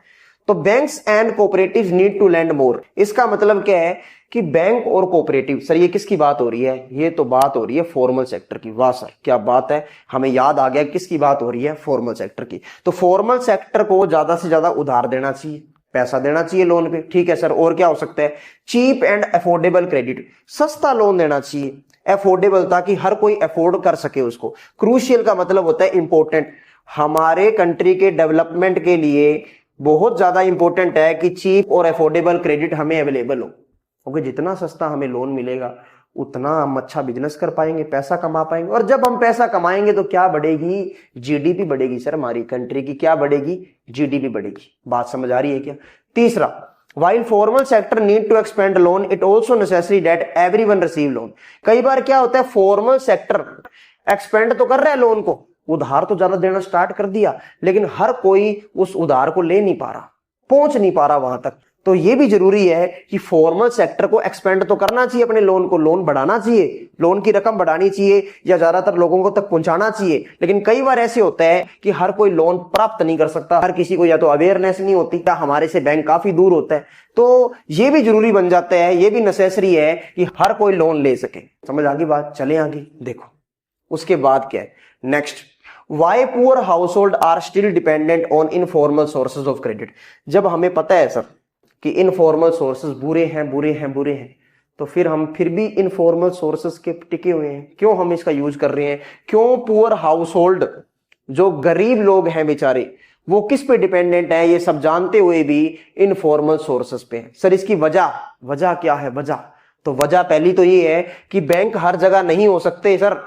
तो banks and cooperatives need to lend more, इसका मतलब क्या है कि बैंक और कोऑपरेटिव, सर ये किसकी बात हो रही है? ये तो बात हो रही है फॉर्मल सेक्टर की। वाह सर क्या बात है, हमें याद आ गया किसकी बात हो रही है, फॉर्मल सेक्टर की। तो फॉर्मल सेक्टर को ज्यादा से ज्यादा उधार देना चाहिए, पैसा देना चाहिए लोन पे, ठीक है सर। और क्या हो सकता है? चीप एंड अफोर्डेबल क्रेडिट, सस्ता लोन देना चाहिए, अफोर्डेबल, ताकि हर कोई अफोर्ड कर सके उसको। क्रूशियल का मतलब होता है इंपॉर्टेंट, हमारे कंट्री के डेवलपमेंट के लिए बहुत ज्यादा इंपॉर्टेंट है कि चीप और अफोर्डेबल क्रेडिट हमें अवेलेबल हो, क्योंकि जितना सस्ता हमें लोन मिलेगा उतना हम अच्छा बिजनेस कर पाएंगे, पैसा कमा पाएंगे। और जब हम पैसा कमाएंगे तो क्या बढ़ेगी? जीडीपी बढ़ेगी सर, हमारी कंट्री की क्या बढ़ेगी? जीडीपी बढ़ेगी। बात समझ आ रही है क्या? तीसरा, while formal sector need to expand loan, it also necessary that everyone receive loan। कई बार क्या होता है, फॉर्मल सेक्टर एक्सपेंड तो कर रहा है लोन को, उधार तो ज्यादा देना स्टार्ट कर दिया, लेकिन हर कोई उस उधार को ले नहीं पा रहा, पहुंच नहीं पा रहा वहां तक। तो ये भी जरूरी है कि फॉर्मल सेक्टर को एक्सपेंड तो करना चाहिए, अपने लोन को, लोन बढ़ाना चाहिए, लोन की रकम बढ़ानी चाहिए या ज्यादातर लोगों को तक पहुंचाना चाहिए। लेकिन कई बार ऐसे होता है कि हर कोई लोन प्राप्त नहीं कर सकता, हर किसी को या तो अवेयरनेस नहीं होती या हमारे से बैंक काफी दूर होता है। तो ये भी जरूरी बन जाता है, ये भी नेसेसरी है कि हर कोई लोन ले सके। समझ आ गई बात? चले आगे देखो उसके बाद क्या है next, why poor household are still dependent on informal sources of credit. जब हमें पता है सर कि इनफॉर्मल सोर्सेज बुरे हैं, बुरे हैं, बुरे हैं, तो फिर हम फिर भी इनफॉर्मल सोर्सेज के टिके हुए हैं, क्यों हम इसका यूज कर रहे हैं? क्यों पुअर हाउस होल्ड, जो गरीब लोग हैं बेचारे, वो किस पे डिपेंडेंट है? ये सब जानते हुए भी इनफॉर्मल सोर्सेज पे हैं। सर इसकी वजह क्या है? तो वजह पहली तो ये है कि बैंक हर जगह नहीं हो सकते सर,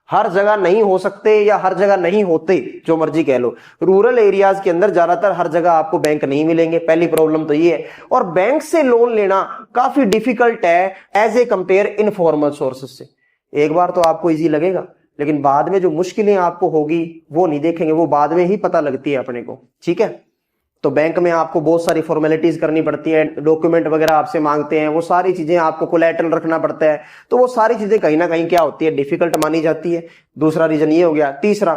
हर जगह नहीं हो सकते या हर जगह नहीं होते, जो मर्जी कह लो। रूरल एरियाज के अंदर ज्यादातर हर जगह आपको बैंक नहीं मिलेंगे, पहली प्रॉब्लम तो ये है। और बैंक से लोन लेना काफी डिफिकल्ट है as a compare informal sources से। एक बार तो आपको इजी लगेगा, लेकिन बाद में जो मुश्किलें आपको होगी वो नहीं देखेंगे, वो बाद में ही पता लगती है अपने को, ठीक है। तो बैंक में आपको बहुत सारी फॉर्मेलिटीज करनी पड़ती है, डॉक्यूमेंट वगैरह आपसे मांगते हैं, वो सारी चीजें आपको कोलैटरल रखना पड़ता है। तो वो सारी चीजें कहीं ना कहीं क्या होती है, डिफिकल्ट मानी जाती है। दूसरा रीजन ये हो गया। तीसरा,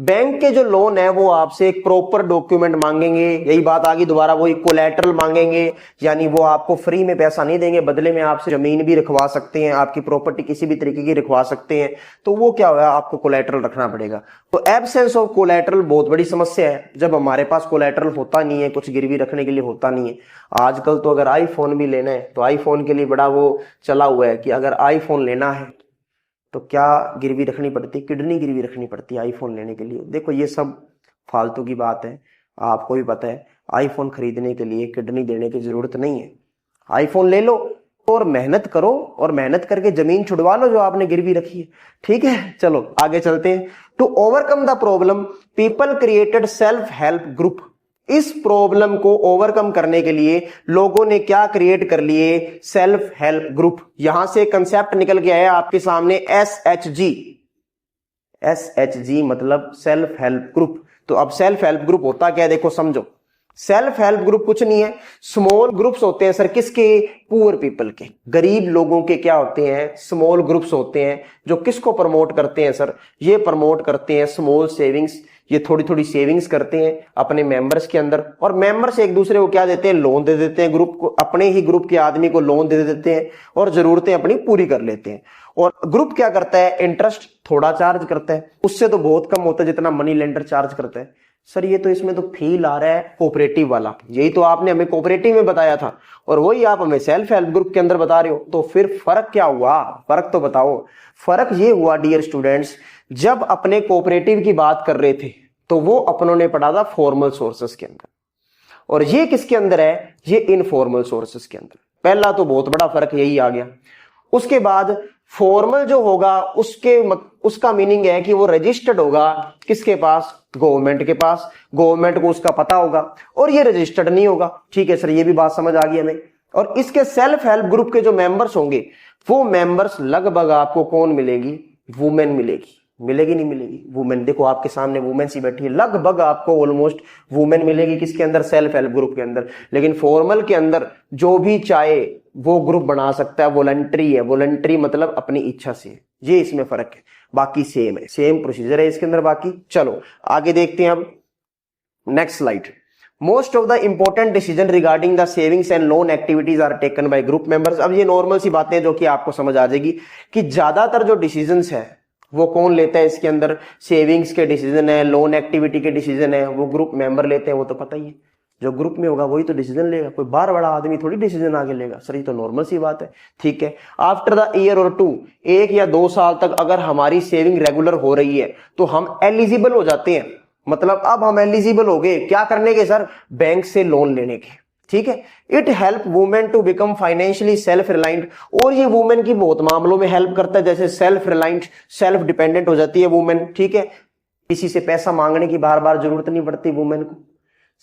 बैंक के जो लोन है वो आपसे एक प्रॉपर डॉक्यूमेंट मांगेंगे, यही बात आ गई दोबारा, वो एक कोलैटरल मांगेंगे, यानी वो आपको फ्री में पैसा नहीं देंगे, बदले में आपसे जमीन भी रखवा सकते हैं, आपकी प्रॉपर्टी किसी भी तरीके की रखवा सकते हैं। तो वो क्या हुआ, आपको कोलैटरल रखना पड़ेगा। तो एब्सेंस ऑफ कोलैटरल बहुत बड़ी समस्या है। जब हमारे पास कोलैटरल होता नहीं है, कुछ गिरवी रखने के लिए होता नहीं है। आजकल तो अगर आईफोन भी लेना है तो आईफोन के लिए बड़ा वो चला हुआ है कि अगर आईफोन लेना है तो क्या गिरवी रखनी पड़ती है? किडनी गिरवी रखनी पड़ती है आईफोन लेने के लिए। देखो ये सब फालतू की बात है, आपको भी पता है। आईफोन खरीदने के लिए किडनी देने की जरूरत नहीं है। आईफोन ले लो और मेहनत करो, और मेहनत करके जमीन छुड़वा लो जो आपने गिरवी रखी है, ठीक है। चलो आगे चलते हैं। To overcome the problem people created self help group. इस प्रॉब्लम को ओवरकम करने के लिए लोगों ने क्या क्रिएट कर लिए? Self help group. यहां से कंसेप्ट निकल के आया आपके सामने SHG। SHG मतलब सेल्फ हेल्प ग्रुप। तो अब सेल्फ हेल्प ग्रुप होता क्या है, देखो समझो। सेल्फ हेल्प ग्रुप कुछ नहीं है, स्मॉल ग्रुप्स होते हैं सर। किसके? पुअर पीपल के, गरीब लोगों के क्या होते हैं? स्मॉल ग्रुप्स होते हैं, जो किसको प्रमोट करते हैं सर? ये प्रमोट करते हैं स्मॉल सेविंग्स। ये थोड़ी थोड़ी सेविंग्स करते हैं अपने मेंबर्स के अंदर, और मेंबर्स एक दूसरे को क्या देते हैं? लोन दे देते हैं ग्रुप को, अपने ही ग्रुप के आदमी को लोन दे देते हैं और जरूरतें अपनी पूरी कर लेते हैं। और ग्रुप क्या करता है? इंटरेस्ट थोड़ा चार्ज करता है, उससे तो बहुत कम होता है जितना मनी लेंडर चार्ज करता है। सर ये तो इसमें तो फील आ रहा है कोऑपरेटिव वाला, यही तो आपने हमें कोऑपरेटिव में बताया था और वही आप हमें सेल्फ हेल्प ग्रुप के अंदर बता रहे हो। तो फिर फर्क क्या हुआ? फर्क तो बताओ। फर्क ये हुआ डियर स्टूडेंट्स, जब अपने कोऑपरेटिव की बात कर रहे थे तो वो अपनों ने पढ़ा था फॉर्मल सोर्सेस के अंदर, और ये किसके अंदर है? ये इनफॉर्मल सोर्सेस के अंदर। पहला तो बहुत बड़ा फर्क यही आ गया। उसके बाद फॉर्मल जो होगा उसका मीनिंग है कि वो रजिस्टर्ड होगा किसके पास? गवर्नमेंट के पास, गवर्नमेंट को उसका पता होगा, और ये रजिस्टर्ड नहीं होगा। ठीक है सर, ये भी बात समझ आ गई हमें। और इसके सेल्फ हेल्प ग्रुप के जो मेंबर्स होंगे वो मेंबर्स लगभग आपको कौन मिलेगी? वुमेन मिलेगी। मिलेगी नहीं मिलेगी? वुमेन, देखो आपके सामने वुमेन्स ही बैठी है, लगभग आपको ऑलमोस्ट वुमेन मिलेगी किसके अंदर? सेल्फ हेल्प ग्रुप के अंदर। लेकिन फॉर्मल के अंदर जो भी चाहे वो ग्रुप बना सकता है, वॉलंटरी है। वॉलंटरी मतलब अपनी इच्छा से, ये इसमें फर्क है, बाकी सेम है, सेम प्रोसीजर है इसके अंदर बाकी। चलो आगे देखते हैं अब, next slide. Most of the important decision regarding the savings and loan activities are taken by group members. अब ये नॉर्मल सी बातें जो कि आपको समझ आ जाएगी कि ज्यादातर जो डिसीजंस है वो कौन लेता है इसके अंदर? सेविंग्स के डिसीजन है, लोन एक्टिविटी के डिसीजन है, वो ग्रुप मेंबर लेते हैं, वो तो पता ही है। जो ग्रुप में होगा वही तो डिसीजन लेगा, कोई बाहर बड़ा आदमी थोड़ी डिसीजन आगे लेगा। सर ये तो नॉर्मल सी बात है, ठीक है। आफ्टर द ईयर और 2, 1 या 2 साल तक अगर हमारी सेविंग रेगुलर हो रही है तो हम एलिजिबल हो जाते हैं। मतलब अब हम एलिजिबल हो गए क्या करने के सर? बैंक से लोन लेने के, ठीक है। It help women to become financially self reliant, और ये वुमेन की बहुत मामलों में हेल्प करता है, जैसे सेल्फ रिलायंट, सेल्फ डिपेंडेंट हो जाती है वुमेन, ठीक है। किसी से पैसा मांगने की बार बार जरूरत नहीं पड़ती वुमेन को,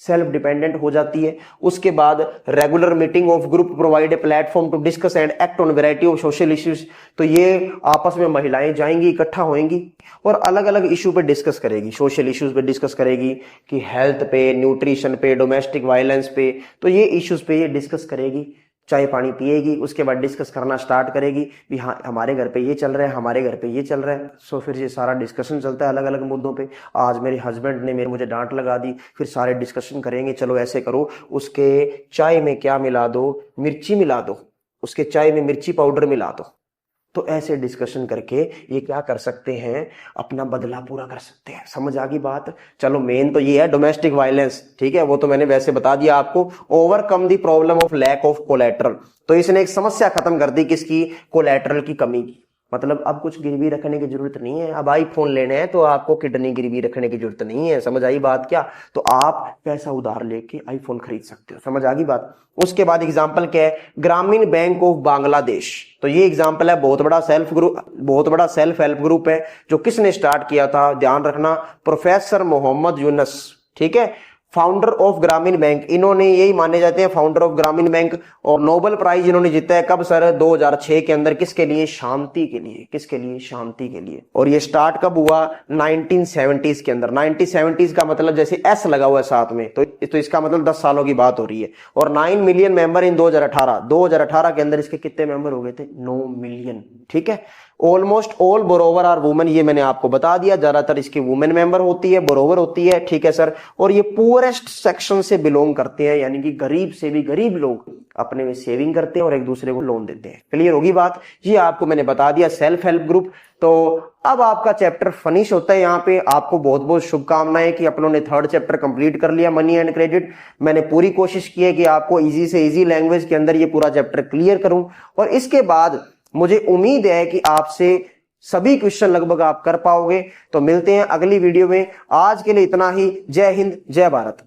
सेल्फ डिपेंडेंट हो जाती है। उसके बाद regular meeting of group provide a platform to discuss and act on variety of social issues. तो ये आपस में महिलाएं जाएंगी, इकट्ठा होएंगी और अलग अलग इशू पे डिस्कस करेगी, सोशल इश्यूज पे डिस्कस करेगी कि हेल्थ पे, न्यूट्रिशन पे, डोमेस्टिक वायलेंस पे, तो ये इश्यूज पे ये डिस्कस करेगी। चाय पानी पिएगी, उसके बाद डिस्कस करना स्टार्ट करेगी भी हाँ हमारे घर पे ये चल रहा है, हमारे घर पे ये चल रहा है। सो फिर ये सारा डिस्कशन चलता है अलग अलग मुद्दों पे। आज मेरे हस्बैंड ने मुझे डांट लगा दी, फिर सारे डिस्कशन करेंगे, चलो ऐसे करो, उसके चाय में क्या मिला दो? मिर्ची मिला दो, उसके चाय में मिर्ची पाउडर मिला दो। तो ऐसे डिस्कशन करके ये क्या कर सकते हैं? अपना बदला पूरा कर सकते हैं। समझ आ गई बात? चलो मेन तो ये है डोमेस्टिक वायलेंस, ठीक है, वो तो मैंने वैसे बता दिया आपको। Overcome the problem of lack of collateral, तो इसने एक समस्या खत्म कर दी किसकी? कोलैटरल की कमी की। मतलब अब कुछ गिरवी रखने की जरूरत नहीं है, अब आईफोन लेने हैं तो आपको किडनी गिरवी रखने की जरूरत नहीं है। समझ आई बात क्या? तो आप पैसा उधार लेके आईफोन खरीद सकते हो। समझ आ गई बात? उसके बाद एग्जांपल क्या है? ग्रामीण बैंक ऑफ बांग्लादेश। तो ये एग्जांपल है, बहुत बड़ा सेल्फ हेल्प ग्रुप है। जो किसने स्टार्ट किया था? ध्यान रखना, प्रोफेसर मोहम्मद यूनुस, ठीक है, फाउंडर ऑफ ग्रामीण बैंक। इन्होंने यही माने जाते हैं फाउंडर ऑफ ग्रामीण बैंक। और नोबेल प्राइज इन्होंने जीता है कब सर? 2006 के अंदर। किसके लिए? शांति के लिए। किसके लिए? शांति के लिए। और ये स्टार्ट कब हुआ? 1970s के अंदर। 1970s का मतलब जैसे एस लगा हुआ है साथ में, तो इसका मतलब 10 सालों की बात हो रही है। और 9 मिलियन मेंबर इन 2018 के अंदर इसके कितने मेंबर हो गए थे? 9 मिलियन, ठीक है। Almost all borrower are women, ये मैंने आपको बता दिया, ज्यादातर इसकी वुमेन मेंबर होती है, बोरोवर होती है, ठीक है सर। और ये पुअरेस्ट सेक्शन से बिलोंग करते हैं, यानी कि गरीब से भी गरीब लोग अपने में सेविंग करते हैं और एक दूसरे को लोन देते हैं। क्लियर होगी बात? ये आपको मैंने बता दिया सेल्फ हेल्प ग्रुप। तो अब आपका चैप्टर फिनिश होता है यहाँ पे। आपको बहुत बहुत शुभकामनाएं कि अपनों ने 3rd चैप्टर कंप्लीट कर लिया, मनी एंड क्रेडिट। मैंने पूरी कोशिश की है कि आपको इजी से इजी लैंग्वेज के अंदर ये पूरा चैप्टर क्लियर करूं, और इसके बाद मुझे उम्मीद है कि आपसे सभी क्वेश्चन लगभग आप कर पाओगे। तो मिलते हैं अगली वीडियो में। आज के लिए इतना ही। जय हिंद, जय भारत।